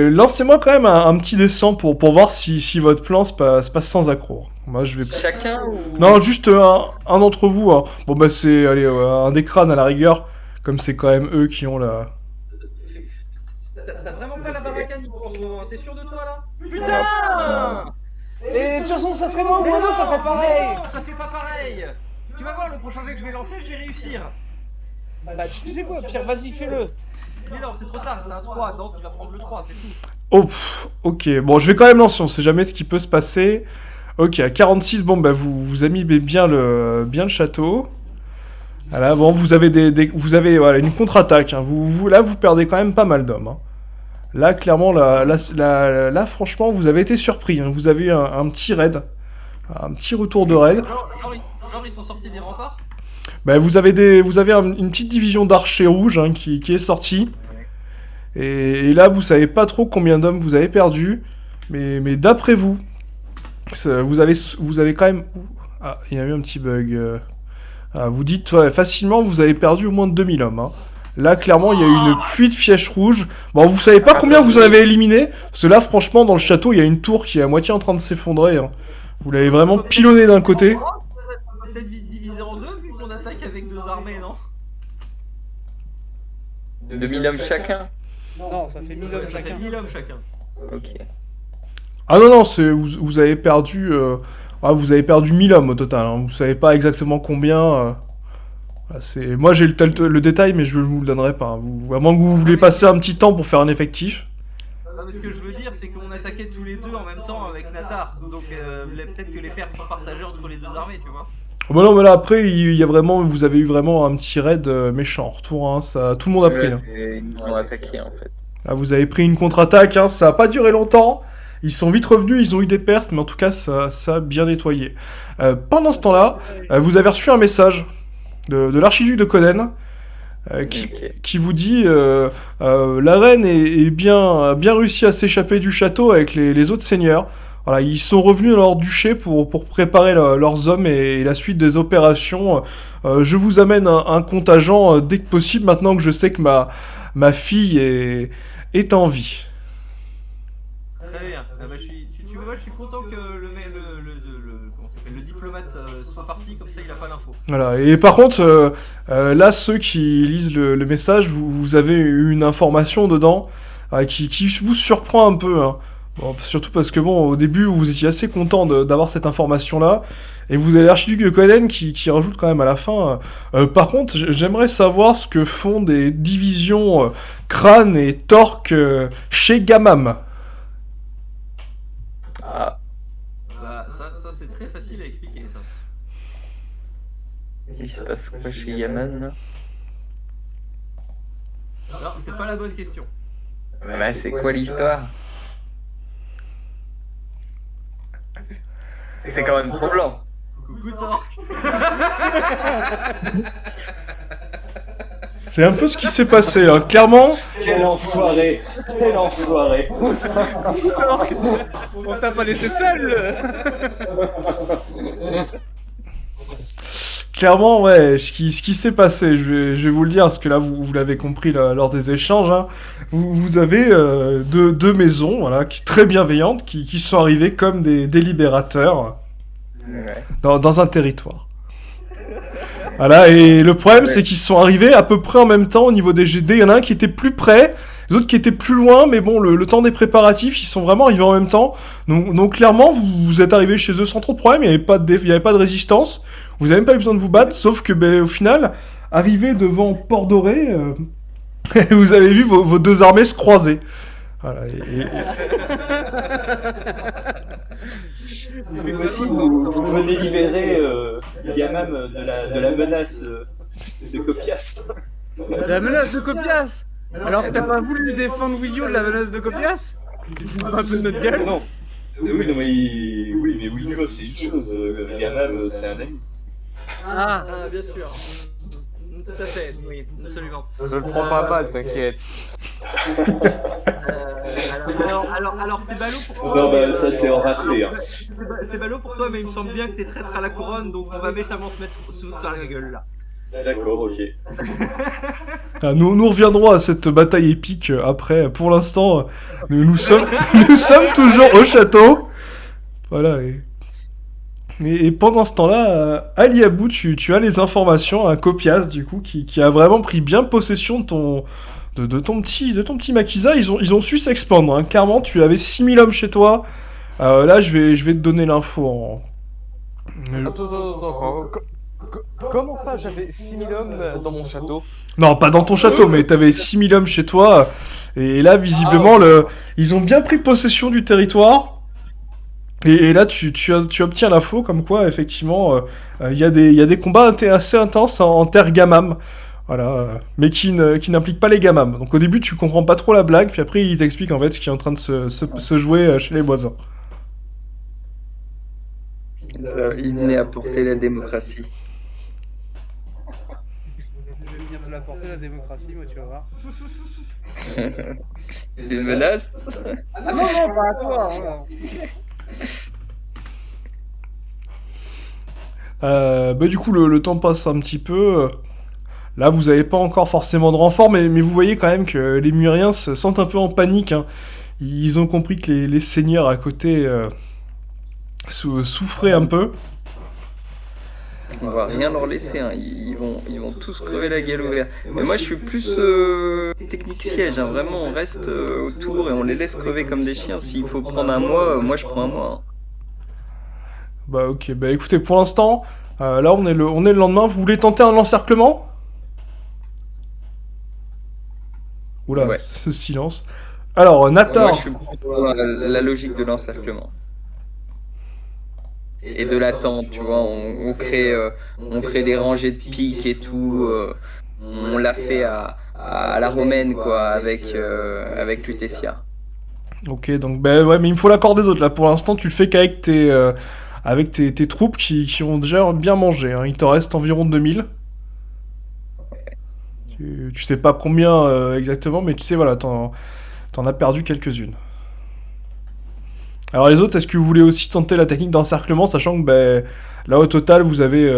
lancez-moi quand même un petit dessin pour voir si votre plan se passe sans accroc. Moi, je vais... Chacun ou... Non, juste un d'entre vous. Hein. Bon, bah c'est, allez, un des crânes à la rigueur, comme c'est quand même eux qui ont la... T'as vraiment pas la baracane en ce moment. T'es sûr de toi là? Putain! Et de toute façon, ça serait moi ou Mais moi, non, ça fait pareil. Non, ça fait pas pareil. Tu vas voir, le prochain jet que je vais lancer, je vais réussir. Bah tu sais quoi, Pierre, vas-y, fais-le. Mais non, c'est trop tard, c'est un 3. Dante, il va prendre le 3, c'est tout. Oh, ok. Bon, je vais quand même lancer, on sait jamais ce qui peut se passer. Ok, à 46, bon, bah vous amibez bien le château. Voilà, bon, vous avez voilà, une contre-attaque. Hein. Là, vous perdez quand même pas mal d'hommes. Hein. Là, clairement, là, franchement, vous avez été surpris. Hein. Vous avez eu un petit raid. Un petit retour de raid. Genre, ils sont sortis des remparts. Bah, vous avez une petite division d'archers rouges hein, qui est sortie. Et là, vous savez pas trop combien d'hommes vous avez perdu. Mais d'après vous, vous avez quand même... Ah, il y a eu un petit bug. Vous dites ouais, facilement, vous avez perdu au moins 2000 hommes. Hein. Là, clairement, il y a eu une pluie de flèches rouges. Bon, vous savez pas combien vous en avez éliminé. Parce que là, franchement, dans le château, il y a une tour qui est à moitié en train de s'effondrer. Hein. Vous l'avez vraiment pilonné d'un côté. Peut-être divisé en deux, vu qu'on attaque avec 2 armées, non? 2000 hommes chacun. Non, ça fait 1000 hommes Ça fait chacun. 1000 hommes chacun. Ok. Ah non, vous avez perdu... vous avez perdu 1000 hommes au total. Hein. Vous savez pas exactement combien... Moi j'ai le détail, mais je vous le donnerai pas. Hein. À moins que vous voulez passer un petit temps pour faire un effectif. Non, mais ce que je veux dire, c'est qu'on attaquait tous les deux en même temps avec Natar. Donc peut-être que les pertes sont partagées entre les deux armées, tu vois. Oh, bah non, mais là après, vous avez eu vraiment un petit raid méchant en retour. Hein. Tout le monde a pris. Hein. Ils nous ont attaqué en fait. Là, vous avez pris une contre-attaque. Hein. Ça a pas duré longtemps. Ils sont vite revenus, ils ont eu des pertes, mais en tout cas, ça a bien nettoyé. Pendant ce temps-là, vous avez reçu un message de l'archiduc de Coden qui vous dit la reine est bien réussi à s'échapper du château avec les autres seigneurs. Voilà, ils sont revenus à leur duché pour préparer leurs hommes et la suite des opérations. Je vous amène un contingent dès que possible, maintenant que je sais que ma fille est en vie. Très bien. Ah bah, tu vois, je suis content que comment ça s'appelle, le diplomate diplomate soit parti, comme ça il a pas l'info. Voilà. Et par contre, là, ceux qui lisent le message, vous avez une information dedans qui vous surprend un peu. Hein. Bon, surtout parce que bon, au début, vous étiez assez content d'avoir cette information-là. Et vous avez l'archiduc Coden qui rajoute quand même à la fin. Par contre, j'aimerais savoir ce que font des divisions Crâne et Torque chez Gamam. Ah, Bah, ça c'est très facile à expliquer, ça. il se passe quoi chez Yaman là? Non, c'est pas la bonne question. Bah, c'est quoi l'histoire? C'est quand même trop blanc. Coucou Torque. C'est un peu ce qui s'est passé, hein. Clairement. Quel enfoiré! Quel enfoiré! On t'a pas laissé seul. Clairement, ouais, ce qui s'est passé, je vais vous le dire, parce que là, vous l'avez compris lors des échanges, hein. Vous avez deux maisons, voilà, très bienveillantes, qui sont arrivées comme des libérateurs Ouais. dans un territoire. Voilà, et le problème, c'est qu'ils sont arrivés à peu près en même temps au niveau des GD. Il y en a un qui était plus près, les autres qui étaient plus loin, mais bon, le temps des préparatifs, ils sont vraiment arrivés en même temps. Donc clairement, vous êtes arrivés chez eux sans trop de problème, il n'y avait pas de résistance, vous n'avez même pas eu besoin de vous battre, sauf que au final, arrivé devant Port-Doré, vous avez vu vos deux armées se croiser. Voilà, Mais aussi, vous venez libérer Gamam de la menace de Copias. La menace de Copias. Alors que t'as pas voulu défendre Wio de la menace de Copias? Tu fous pas un peu de notre gueule? Non. Oui, non, mais Willio, c'est une chose. Gamam, c'est un ami. Ah, Bien sûr. Tout à fait, oui, absolument. Je le prends pas mal, t'inquiète. Alors c'est ballot pour toi. Non, bah, mais, ça, c'est en raté, hein. C'est ballot pour toi, mais il me semble bien que t'es traître à la couronne, donc on va méchamment se mettre sous la gueule là. D'accord, ok. nous reviendrons à cette bataille épique après. Pour l'instant, nous sommes toujours au château. Voilà. Et pendant ce temps-là, Ali Abou, tu as les informations à Copias, du coup, qui a vraiment pris bien possession de ton petit Maquisa. Ils ont su s'expandre, hein. Clairement, tu avais 6000 hommes chez toi. Là, je vais te donner l'info en... Attends. Comment ça, j'avais 6000 hommes dans mon château? Non, pas dans ton château, mais t'avais 6000 hommes chez toi. Et là, visiblement, ils ont bien pris possession du territoire. Et là, tu obtiens l'info comme quoi, effectivement, il y a des combats assez intenses en terre Gamam. Voilà, mais qui n'impliquent pas les Gamam. Donc au début, tu comprends pas trop la blague, puis après, il t'explique en fait ce qui est en train de se jouer chez les voisins. Il venait apporter la démocratie. je vais venir te l'apporter la démocratie, moi tu vas voir. Des menaces? Ah non, pas à toi. Du coup, le temps passe un petit peu. Là, vous avez pas encore forcément de renfort, mais vous voyez quand même que les Muriens se sentent un peu en panique, hein. Ils ont compris que les seigneurs à côté souffraient un peu. On va rien leur laisser, hein. Ils vont tous crever la gueule ouverte. Mais moi je suis plus technique siège, hein. Vraiment on reste autour et on les laisse crever comme des chiens. S'il faut prendre un mois, moi je prends un mois, hein. Bah ok, bah écoutez, pour l'instant, là on est le lendemain, vous voulez tenter un encerclement? Oula, Ouais. ce silence. Alors, Natar... Moi je suis pour la logique de l'encerclement. Et de l'attente, tu vois, on crée des rangées de piques et tout. On l'a fait à la romaine, quoi, avec Lutetia. Ok, donc bah ouais, mais il me faut l'accord des autres, là pour l'instant tu le fais qu'avec tes troupes qui ont déjà bien mangé, hein. Il te reste environ 2000. Tu sais pas combien exactement, mais tu sais, voilà, t'en as perdu quelques-unes. Alors les autres, est-ce que vous voulez aussi tenter la technique d'encerclement, sachant que là au total vous avez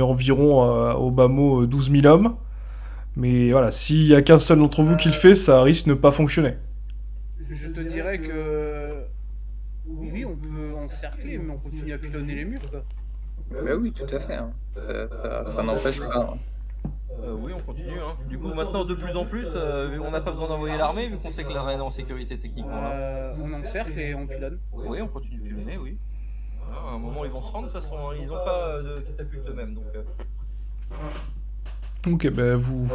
environ au bas mot 12 000 hommes. Mais voilà, s'il y a qu'un seul d'entre vous qui le fait, ça risque de ne pas fonctionner. Je te dirais que... Oui, on peut encercler, mais on continue à pilonner les murs, quoi. Bah oui, tout à fait. Hein. Ça n'empêche pas. Hein. Oui, on continue. Hein. Du coup, maintenant, de plus en plus, on n'a pas besoin d'envoyer l'armée, vu qu'on sait que la reine est en sécurité techniquement. Là. On encercle et on pilonne. Oui, on continue de pilonner, oui. Voilà, à un moment, ils vont se rendre, de toute façon, ils n'ont pas de catapulte eux-mêmes. Donc, Ok, ben vous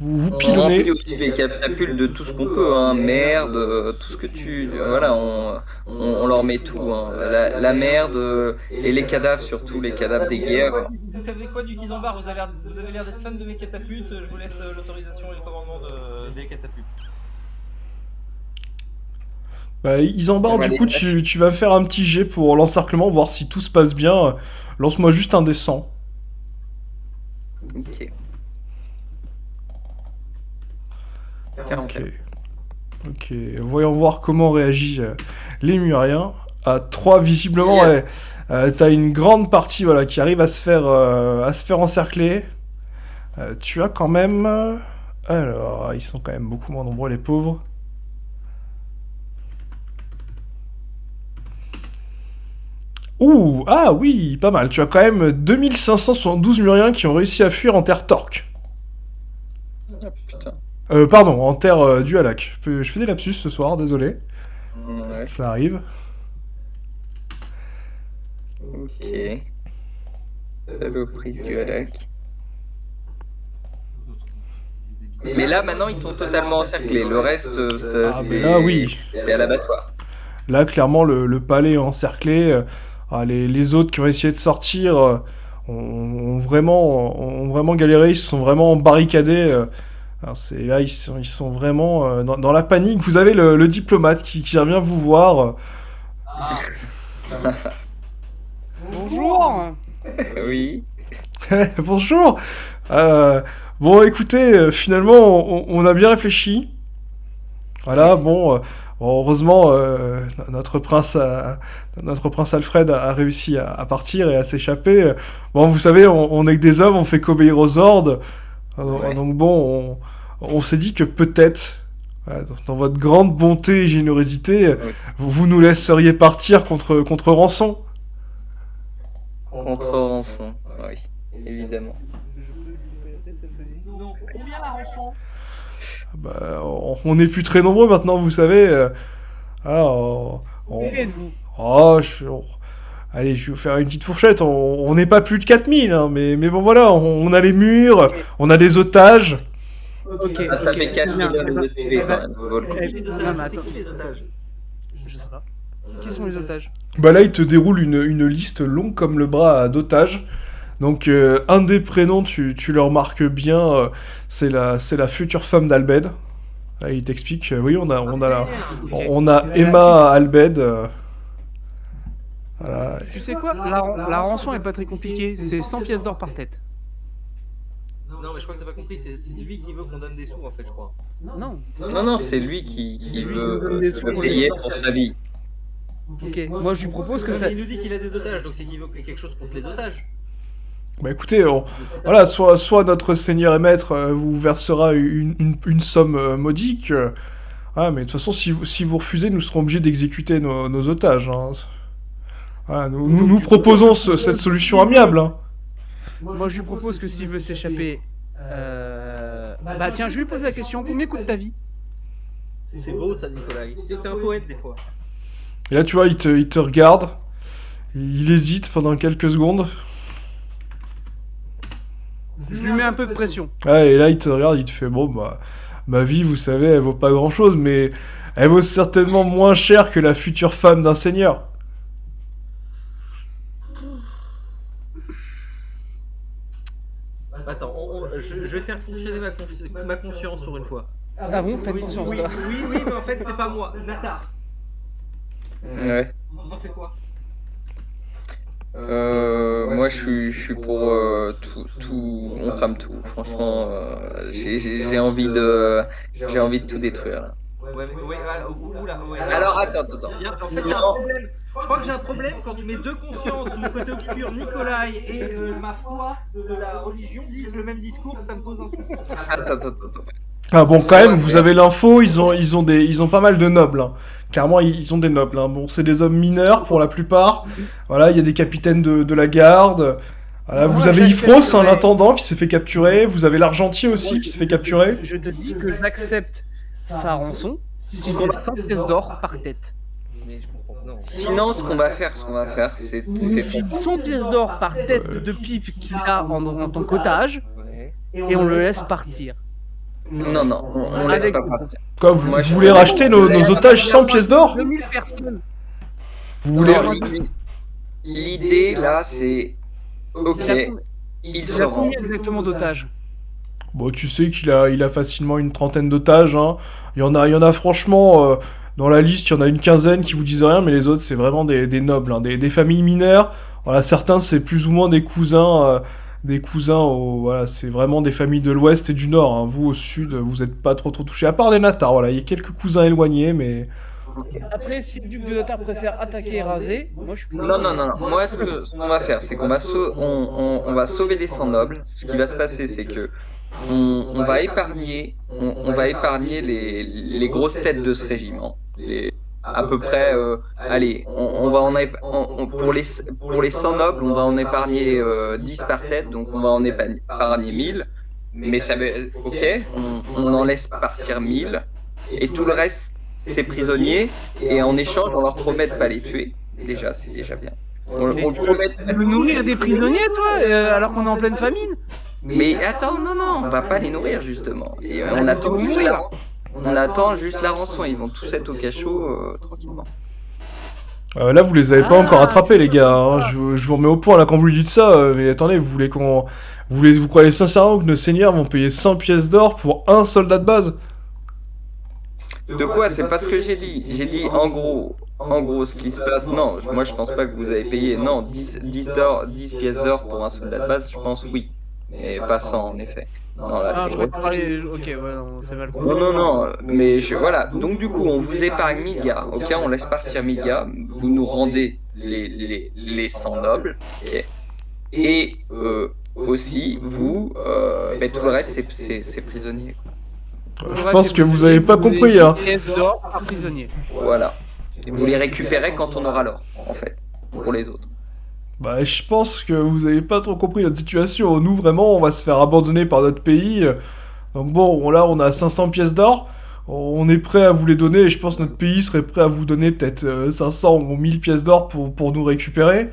On pilonnez. remplit aussi les catapultes de tout ce qu'on peut, hein, merde, tout ce que tu... Voilà, on leur met tout, hein. La merde et les cadavres, surtout les cadavres des guerres. Vous savez quoi du Kizambar? Vous avez l'air d'être fan de mes catapultes. Je vous laisse l'autorisation et le commandement des catapultes. Bah, Isambard, du coup, tu vas faire un petit jet pour l'encerclement, voir si tout se passe bien. Lance-moi juste un des 100. Ok. Ok. Ok. Voyons voir comment réagit les Muriens. À 3, visiblement, ouais, t'as une grande partie voilà, qui arrive à se faire encercler. Tu as quand même... Alors, ils sont quand même beaucoup moins nombreux, les pauvres. Ouh, ah oui, pas mal. Tu as quand même 2572 Muriens qui ont réussi à fuir en terre torque. Ah, putain. Pardon, en terre du Halak. Je fais des lapsus ce soir, désolé. Ouais. Ça arrive. Ok. Saloperie du Halak. Mais là, maintenant, ils sont totalement encerclés. Le reste, mais là, oui. C'est à l'abattoir. Là, clairement, le palais est encerclé. Les autres qui ont essayé de sortir ont vraiment galéré. Ils se sont vraiment barricadés. Là, ils sont vraiment dans la panique. Vous avez le diplomate qui revient vous voir. Bonjour. Oui. Bonjour. Bon, écoutez, finalement, on a bien réfléchi. Voilà, bon, heureusement, notre prince Alfred a réussi à partir et à s'échapper. Bon, vous savez, on est que des hommes, on fait qu'obéir aux ordres. Ouais. Donc bon, on s'est dit que peut-être, dans votre grande bonté et générosité, vous nous laisseriez partir contre rançon. Contre rançon, oui, évidemment. Non, combien la rançon? Bah, on n'est plus très nombreux maintenant, vous savez. Combien êtes-vous? Allez, je vais vous faire une petite fourchette. On n'est pas plus de 4000, hein, mais bon voilà, on a les murs, on a des otages. Ok, Ah, ça ok. fait 4 millions de tués quand même. C'est qui les Non, otages? mais C'est attends. qui les otages? Je sais pas. Qui sont les otages? Bah là, il te déroule une liste longue comme le bras d'otages. Donc, un des prénoms, tu le remarques bien, c'est la future femme d'Albed. Là, il t'explique, oui, on a Emma Albed. Voilà. Tu sais quoi? La rançon est pas très compliquée. C'est 100 pièces d'or par tête. Non, mais je crois que t'as pas compris. C'est lui qui veut qu'on donne des sous, en fait, je crois. Non. Non, c'est lui qui lui qui nous donne des sous veut pour payer les- pour sa vie. Ok. Moi, je lui propose que Mais ça. il nous dit qu'il a des otages, donc c'est qu'il veut quelque chose contre les otages. Bah écoutez, voilà, soit notre seigneur et maître vous versera une somme modique. Mais de toute façon, si vous refusez, nous serons obligés d'exécuter nos otages. Hein. Voilà, nous proposons cette solution amiable. Hein. Moi, je lui propose que s'il veut s'échapper. Bah, tiens, je lui pose la question. Combien coûte ta vie? C'est beau, ça, Nicolas. T'es un poète, des fois. Et là, tu vois, il te regarde. Il hésite pendant quelques secondes. Je lui mets un peu de pression. Et là, il te regarde, il te fait, bon, bah, ma vie, vous savez, elle vaut pas grand-chose, mais elle vaut certainement moins cher que la future femme d'un seigneur. Attends, je vais faire fonctionner ma conscience pour une fois. Ah bon? T'as conscience, Oui, toi? oui, mais en fait, c'est pas moi. Natar, Ouais. on en fait quoi? Moi je suis pour tout, on crame tout. Franchement, j'ai envie de tout détruire là. Ouais, oula, ouais. Alors attends. En fait, il y a un problème. Je crois que j'ai un problème quand tu mets deux consciences, le côté obscur, Nikolai, et ma foi de la religion disent le même discours, ça me pose un souci. Attends. Ah bon, quand même, vous avez l'info, ils ont pas mal de nobles hein, Clairement, ils ont des nobles. Hein. Bon, c'est des hommes mineurs pour la plupart. Voilà, il y a des capitaines de la garde. Voilà, vous avez Ifros, un intendant qui s'est fait capturer. Vous avez l'Argentier aussi qui s'est fait capturer. Je te dis que j'accepte sa rançon si c'est 100 pièces d'or par tête. Sinon, ce qu'on va faire, c'est 100 pièces d'or par tête de pipe qu'il a en tant qu'otage, et on le laisse partir. Non, on laisse pas partir. Quoi, vous voulez racheter nos otages 100 pièces d'or? 2000 personnes. Vous voulez... Non, l'idée là, c'est ok, il se rend. Combien exactement d'otages? Bon, tu sais qu'il a facilement une trentaine d'otages. Hein. Il y en a franchement... dans la liste, il y en a une quinzaine qui vous disent rien, mais les autres, c'est vraiment des nobles, hein, des familles mineures. Voilà, certains, c'est plus ou moins des cousins... voilà, c'est vraiment des familles de l'ouest et du nord. Hein. Vous, au sud, vous êtes pas trop touchés. À part des Natars, voilà, il y a quelques cousins éloignés, mais... Après, si le duc de Natar préfère attaquer et raser, moi je suis... Non. Moi, ce qu'on va faire, c'est qu'on va, on va sauver les 100 nobles. Ce qui va se passer, c'est que on va épargner les grosses têtes de ce régiment. À peu près, allez, pour les 100 nobles, on va en épargner 10 par tête, donc on va en épargner 1000. Mais ça veut, ok, on en laisse partir 1000, et tout le reste, c'est prisonniers, et en échange, on leur promet de pas les tuer. Déjà, c'est déjà bien. On promet Tu veux nourrir des prisonniers, toi, alors qu'on est en pleine famine? Mais attends, non, on va pas les nourrir, justement. Et on attend juste la rançon, ils vont tous être au cachot, tranquillement. Là, vous les avez pas encore attrapés, les gars. Hein. Je vous remets au point là quand vous lui dites ça. Mais attendez, vous croyez sincèrement que nos seigneurs vont payer 100 pièces d'or pour un soldat de base? De quoi? C'est pas ce que j'ai dit. J'ai dit en gros, ce qui se passe. Non, moi je pense pas que vous avez payé. Non, 10 pièces d'or pour un soldat de base, je pense oui. Mais pas 100 en effet. Non, là, je croyais parler. Ok, ouais, non, c'est mal compris. Non, mais voilà. Donc, du coup, on vous épargne 1000 gars. Ok, on laisse partir 1000 gars. Vous nous rendez les 100 nobles. Okay. Et aussi, vous, tout le reste, c'est prisonnier. Je pense que vous avez pas compris. Hein. Pièces d'or par prisonnier. Voilà. Et vous les récupérez quand on aura l'or, en fait, pour les autres. Bah, je pense que vous avez pas trop compris notre situation. Nous, vraiment, on va se faire abandonner par notre pays. Donc bon, là, on a 500 pièces d'or. On est prêt à vous les donner. Et je pense que notre pays serait prêt à vous donner peut-être 500 ou 1000 pièces d'or pour nous récupérer.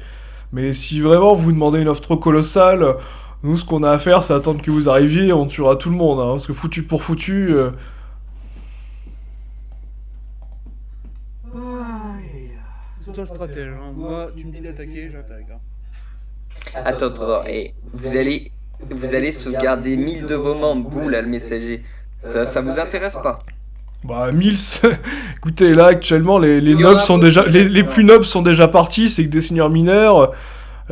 Mais si vraiment vous demandez une offre trop colossale, nous, ce qu'on a à faire, c'est attendre que vous arriviez et on tuera tout le monde. Hein, parce que foutu pour foutu... C'est toi le stratège, hein. Moi, tu me dis d'attaquer, j'attaque. Hein. Attends, et vous allez sauvegarder 1000 de vos membres, vous là, le messager. Ça vous intéresse pas? Bah 1000, écoutez, là actuellement les nobles sont déjà... Les plus nobles sont déjà partis, c'est que des seigneurs mineurs,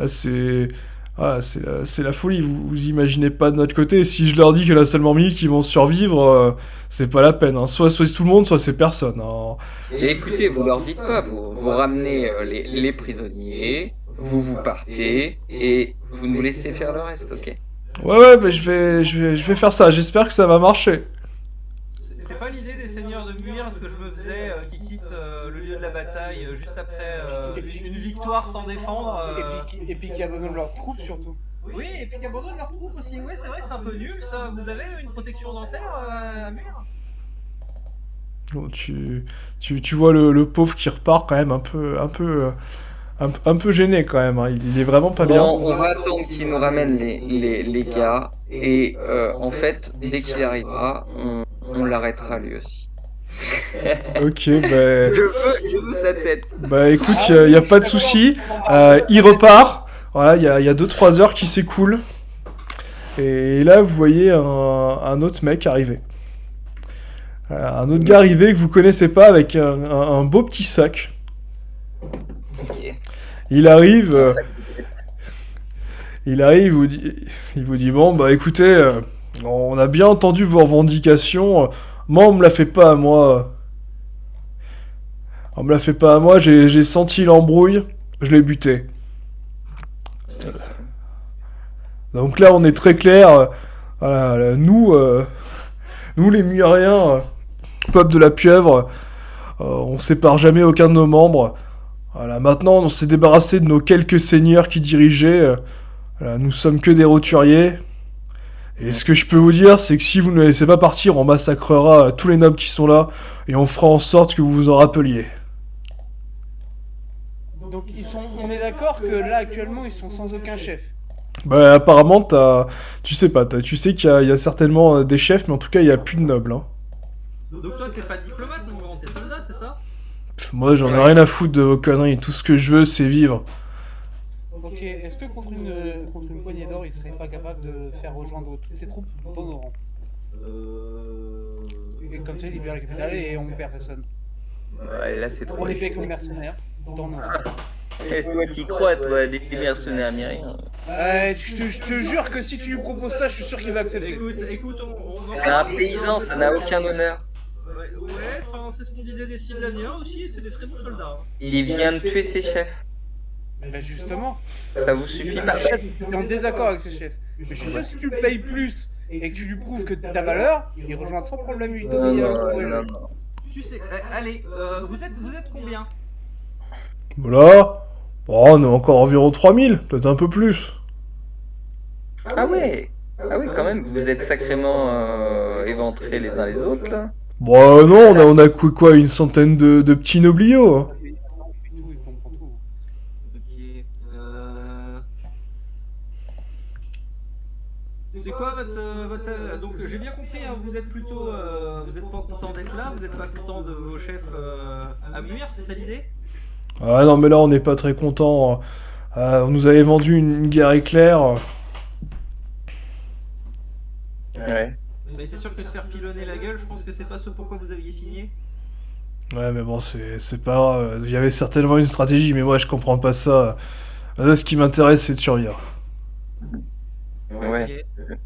c'est la folie, vous imaginez pas de notre côté. Si je leur dis qu'il y en a seulement 1000 qui vont survivre, c'est pas la peine. Hein. Soit c'est tout le monde, soit c'est personne. Hein. Et écoutez, vous leur dites pas, vous ramenez les prisonniers, vous partez, et vous nous laissez faire le reste, ok? Ouais, mais je vais faire ça, j'espère que ça va marcher. C'est pas l'idée des seigneurs de Muyr que je me faisais qui quittent le lieu de la bataille juste après une victoire sans défendre. Et puis qui abandonnent leurs troupes surtout. Oui, et puis qui abandonnent leurs troupes aussi. Oui, c'est vrai, c'est un peu nul ça. Vous avez une protection dentaire à Muyr? Bon, tu vois le pauvre qui repart quand même un peu gêné quand même. Hein. Il est vraiment pas bien. On va attendre qu'il nous ramène les gars et en fait, dès qu'il arrivera, on l'arrêtera lui aussi. Ok, bah... Je veux sa tête. Bah écoute, y a pas de souci. Il repart. Voilà, y a 2-3 heures qui s'écoulent. Et là, vous voyez un autre mec arriver. Un autre gars arrivé que vous connaissez pas avec un beau petit sac. Okay. Il arrive, il vous dit bon bah écoutez, on a bien entendu vos revendications. Moi on me la fait pas à moi. J'ai senti l'embrouille, je l'ai buté. Donc là on est très clair. Voilà, nous les Muyriens, peuple de la pieuvre, On sépare jamais aucun de nos membres. Voilà, maintenant on s'est débarrassé de nos quelques seigneurs qui dirigeaient. Voilà, nous sommes que des roturiers. Et ce que je peux vous dire, c'est que si vous ne les laissez pas partir, on massacrera tous les nobles qui sont là et on fera en sorte que vous vous en rappeliez. Donc on est d'accord que là actuellement ils sont sans aucun chef. Bah apparemment tu sais pas, tu sais qu'il y a certainement des chefs, mais en tout cas il y a plus de nobles. Hein. Donc toi, t'es pas diplomate, mon grand, t'es soldat, c'est ça? Moi j'en ai rien à foutre de vos conneries, tout ce que je veux c'est vivre. Ok, est-ce que contre une poignée d'or, il serait pas capable de faire rejoindre toutes ses troupes dans nos rangs? Et comme ça, il libère la capitale et on perd personne. Ouais, là, c'est trop. On est payé comme mercenaires dans nos rangs. Et toi, t'y crois, toi, des mercenaires, ni rien. Je te jure que si tu lui proposes ça, je suis sûr qu'il va accepter. Écoute, on C'est un paysan, ça n'a aucun honneur. Ouais, enfin, c'est ce qu'on disait des Sylvaniens aussi, c'est des très bons soldats. Hein. Il vient de tuer ses chefs. Bah justement, Ça vous suffit pas. il est en désaccord avec ses chefs. Mais je suis sûr que si tu le payes plus et que tu lui prouves que ta valeur, il rejoint sans problème 8 Non. Tu sais, allez, vous êtes combien? Voilà. Bon, on est encore environ 3000, peut-être un peu plus. Ah ouais, quand même, vous êtes sacrément éventrés les uns les autres, là. Bon non, on a quoi, une centaine de petits nobliaux. Hein. Il comprend tout. Ok. C'est quoi votre... Donc j'ai bien compris, hein, vous êtes plutôt... vous êtes pas content d'être là, vous êtes pas content de vos chefs à mourir, c'est ça l'idée? Ah non mais là on n'est pas très content. Vous nous avez vendu une guerre éclair. Ouais. Mais c'est sûr que se faire pilonner la gueule, je pense que c'est pas ce pourquoi vous aviez signé. Ouais mais bon c'est pas grave. Il y avait certainement une stratégie mais moi je comprends pas ça. Là ce qui m'intéresse c'est de survivre. Ouais. Ok.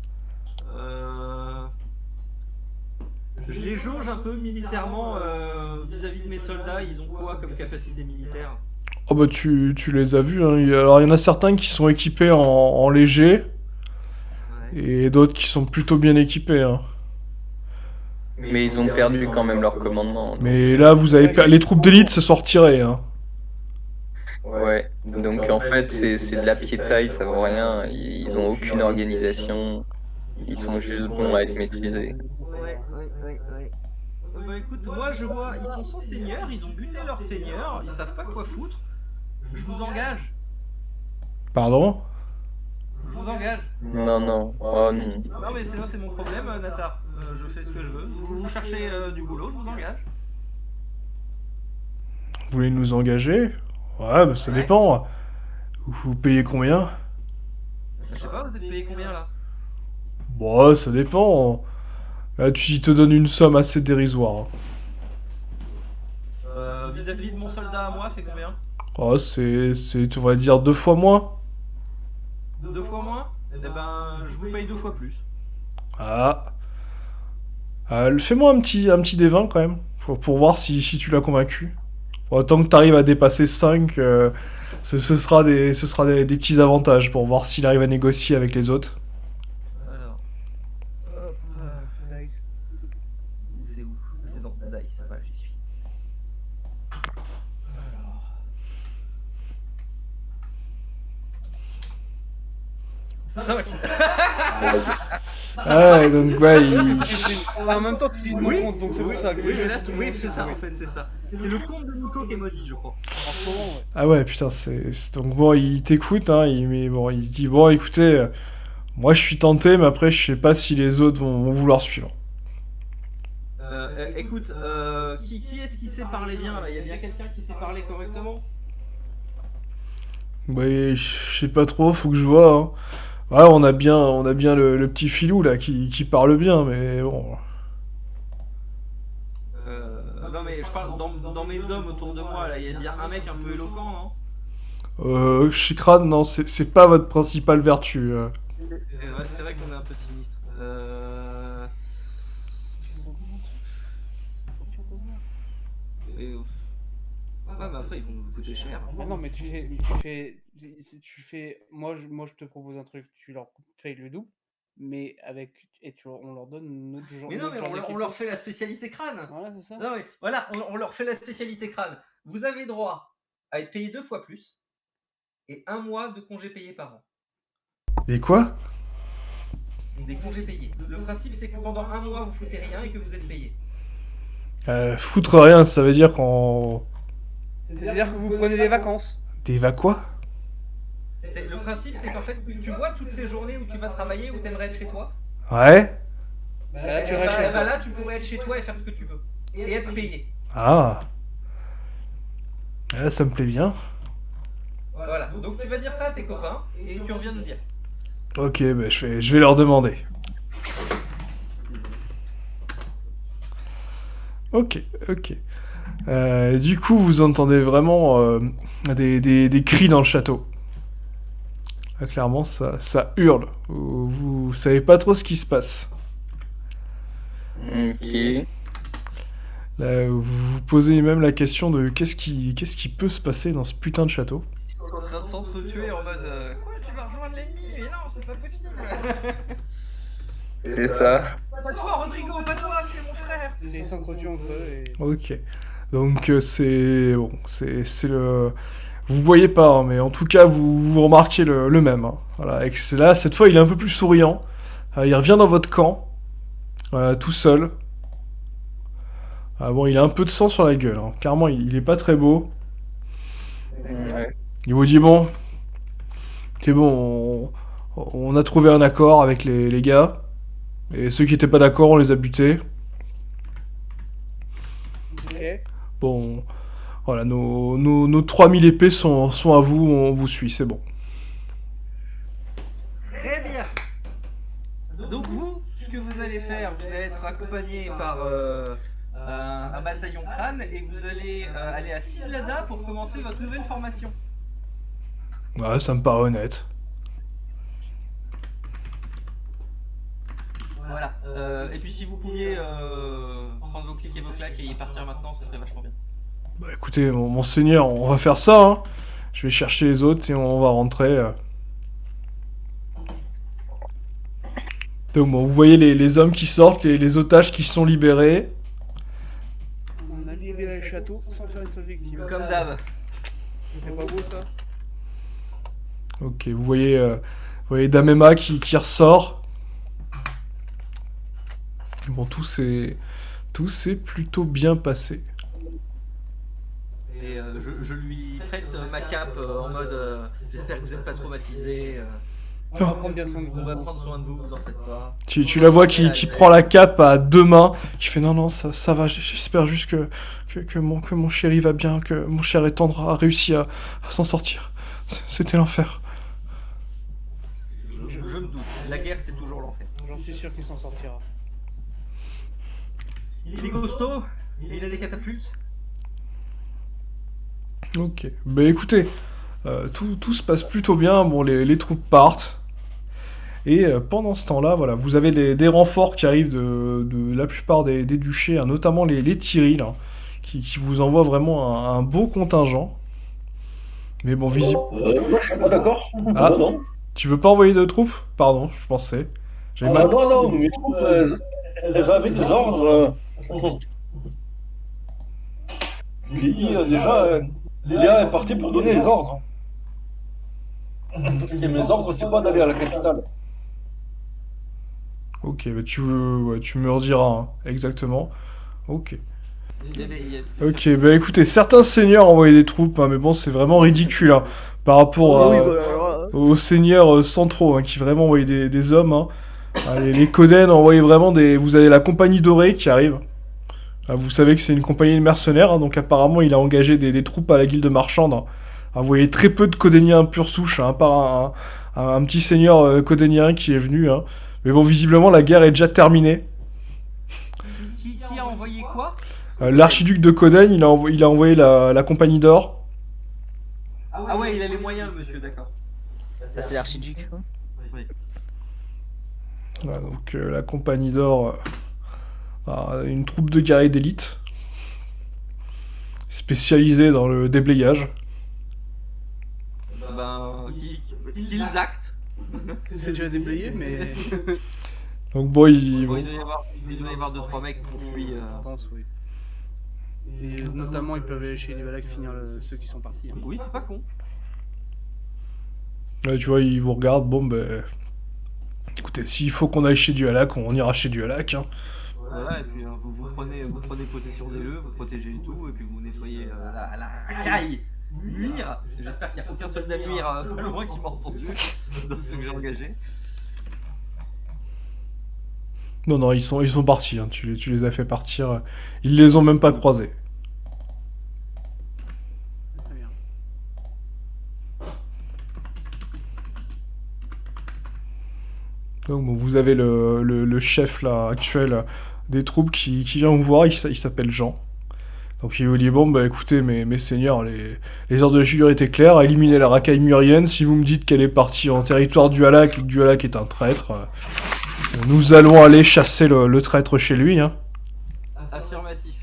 Je les jauge un peu militairement vis-à-vis de mes soldats, ils ont quoi comme capacité militaire? Oh bah tu les as vus, hein. Alors il y en a certains qui sont équipés en léger Ouais. et d'autres qui sont plutôt bien équipés. Hein. Mais ils ont perdu quand même leur commandement. Mais là vous avez les troupes d'élite se sont retirées. Hein. Ouais, donc en fait c'est de la piétaille, ça vaut rien, ils ont aucune organisation, ils sont juste bons à être maîtrisés. Ouais. Bah écoute, moi je vois, ils sont sans seigneur, ils ont buté leur seigneur, ils savent pas quoi foutre. Je vous engage. Pardon? Je vous engage. Non, oh non. Non mais c'est mon problème, Natar. Je fais ce que je veux. Vous cherchez du boulot, je vous engage. Vous voulez nous engager? Ouais, bah ça dépend. Vous payez combien? Je sais pas, vous êtes payé combien là? Bon, ça dépend. Là, il te donne une somme assez dérisoire. Vis-à-vis de mon soldat à moi, c'est combien? Oh, on va dire 2 fois moins. 2 fois moins? Eh ben, je vous paye 2 fois plus. Ah. Fais-moi un petit des 20 quand même. Pour voir si tu l'as convaincu. Bon, tant que tu arrives à dépasser 5, ce sera des petits avantages pour voir s'il arrive à négocier avec les autres. Alors. Hop. Nice. C'est où? C'est dans Dice. Voilà, j'y suis. Alors. 5. Ouais, donc ouais, En même temps, tu dis mon compte, donc c'est pour ça que Oui, les mais jeux là, sont c'est ça en fait, c'est ça. C'est le compte de Nico qui est maudit, je crois. En ce moment, ouais. Ah ouais, putain, donc bon, il t'écoute, hein, mais bon, il se dit, bon, écoutez, moi je suis tenté, mais après, je sais pas si les autres vont vouloir suivre. Écoute, qui est-ce qui sait parler bien là? Il y a bien quelqu'un qui sait parler correctement? Ouais, je sais pas trop, faut que je vois, hein. Ouais, on a bien le petit filou, là, qui parle bien, mais bon... Non mais je parle dans mes hommes autour de moi là, il y a bien un mec un peu éloquent, non? Chikran, non, c'est pas votre principale vertu. C'est vrai qu'on est un peu sinistre. Ouais, mais après ils vont nous coûter cher. Ah non, mais tu fais. Moi, je te propose un truc, tu leur payes le double, mais on leur donne notre genre. Mais non, mais on leur fait la spécialité crâne. Voilà, c'est ça. Non, mais voilà, on leur fait la spécialité crâne. Vous avez droit à être payé 2 fois plus et 1 mois de congés payés par an. Et quoi? Des congés payés. Le principe, c'est que pendant 1 mois, vous foutez rien et que vous êtes payé. Foutre rien, ça veut dire qu'on... C'est-à-dire que vous prenez des vacances. Des quoi? Le principe, c'est qu'en fait, tu vois toutes ces journées où tu vas travailler, où tu aimerais être chez toi. Ouais. Là, tu restes chez toi. Là, tu pourrais être chez toi et faire ce que tu veux. Et être payé. Ah. Ça me plaît bien. Voilà. Donc tu vas dire ça à tes copains et tu reviens nous dire. Ok, bah, je vais leur demander. Ok. Du coup, vous entendez vraiment des cris dans le château. Là, clairement, ça hurle. Vous savez pas trop ce qui se passe. Ok. Là, vous vous posez même la question de qu'est-ce qui peut se passer dans ce putain de château. Ils sont en train de s'entretuer en mode quoi, tu vas rejoindre l'ennemi? Mais non, c'est pas possible. C'est ça. Pas toi, Rodrigo, pas toi, tu es mon frère. Ils s'entretuent entre eux et... Ok. Donc c'est bon, c'est le. Vous voyez pas, hein, mais en tout cas vous remarquez le même. Hein. Voilà. Et là, cette fois, il est un peu plus souriant. Il revient dans votre camp, tout seul. Bon, il a un peu de sang sur la gueule. Hein. Clairement, il est pas très beau. Ouais. Il vous dit bon, c'est bon, on a trouvé un accord avec les gars. Et ceux qui étaient pas d'accord, on les a butés. Ok. Bon, voilà, nos 3000 épées sont à vous, on vous suit, c'est bon. Très bien. Donc vous, ce que vous allez faire, vous allez être accompagné par un bataillon crâne et vous allez aller à Sidlada pour commencer votre nouvelle formation. Ouais, ça me paraît honnête. Voilà. Et puis si vous pouviez prendre vos clics et vos claques et y partir maintenant, ce serait vachement bien. Bah écoutez, monseigneur, on va faire ça, hein. Je vais chercher les autres et on va rentrer. Donc bon, vous voyez les hommes qui sortent, les otages qui sont libérés. On a libéré le château sans faire une seule victime. Comme d'hab. C'est pas beau ça? Ok, vous voyez Damema qui ressort. Bon, tout s'est plutôt bien passé. Et je lui prête ma cape en mode j'espère que vous n'êtes pas traumatisés. On va prendre bien soin de vous. On va prendre soin de vous, vous en faites pas. Tu la vois qui prend la cape à 2 mains, qui fait non, ça va, j'espère juste que mon chéri va bien, que mon cher et tendre a réussi à s'en sortir. C'était l'enfer. Je me doute, la guerre c'est toujours l'enfer. J'en suis sûr qu'il s'en sortira. Il est costaud, il a des catapultes. Ok, bah écoutez, tout se passe plutôt bien, bon, les troupes partent. Et pendant ce temps-là, voilà, vous avez des renforts qui arrivent de la plupart des duchés, hein, notamment les Thierry, là, qui vous envoient vraiment un beau contingent. Mais bon, visible. Moi, je suis pas d'accord. Ah. Non. Tu veux pas envoyer de troupes? Pardon, je pensais. J'avais mal. Non, mes troupes, elles avaient des ordres. J'ai dit déjà, Léa est partie pour donner les ordres. Et mes ordres, c'est pas d'aller à la capitale. Ok, bah tu me rediras hein, exactement. Ok. Ok, bah écoutez, certains seigneurs envoyaient des troupes, hein, mais bon, c'est vraiment ridicule hein, par rapport aux seigneurs centraux hein, qui vraiment envoyaient des hommes. Hein. Les Coden envoyaient vraiment des. Vous avez la compagnie dorée qui arrive. Vous savez que c'est une compagnie de mercenaires, hein, donc apparemment il a engagé des troupes à la guilde marchande. Hein. Vous voyez très peu de Codéniens pure souche, hein, par un petit seigneur Codénien qui est venu. Hein. Mais bon, visiblement la guerre est déjà terminée. Qui a envoyé quoi? L'archiduc de Coden, il a envoyé la compagnie d'or. Ah ouais, il a les moyens, le monsieur, d'accord. Ça, c'est l'archiduc. Hein. Oui. Voilà, donc la compagnie d'or, une troupe de guerriers d'élite, spécialisée dans le déblayage. Qu'ils actent. C'est déjà déblayé, mais. Donc bon, Bon, il doit y avoir 2-3 mecs qui ont fui. Je pense, oui. Et notamment, ils peuvent aller chez les Valak finir ceux qui sont partis. Hein. Oui, c'est pas con. là, tu vois, ils vous regardent, bon ben... Écoutez, s'il faut qu'on aille chez Dualak, on ira chez Dualak, hein. Voilà, et puis vous prenez possession des lieux, vous protégez tout, et puis vous nettoyez la racaille. Muir. J'espère qu'il n'y a aucun soldat Muir pas loin qui m'a entendu dans ceux que j'ai engagés. Non, ils sont partis, hein. Tu les as fait partir. Ils les ont même pas croisés. Très bien. Donc bon, vous avez le chef là actuel des troupes qui vient vous voir, il s'appelle Jean. Donc il vous dit, bon bah écoutez mes seigneurs, les ordres de Jugure étaient clairs, éliminez la racaille murienne. Si vous me dites qu'elle est partie en territoire du Halak et que Dualak est un traître, nous allons aller chasser le traître chez lui, hein. Affirmatif.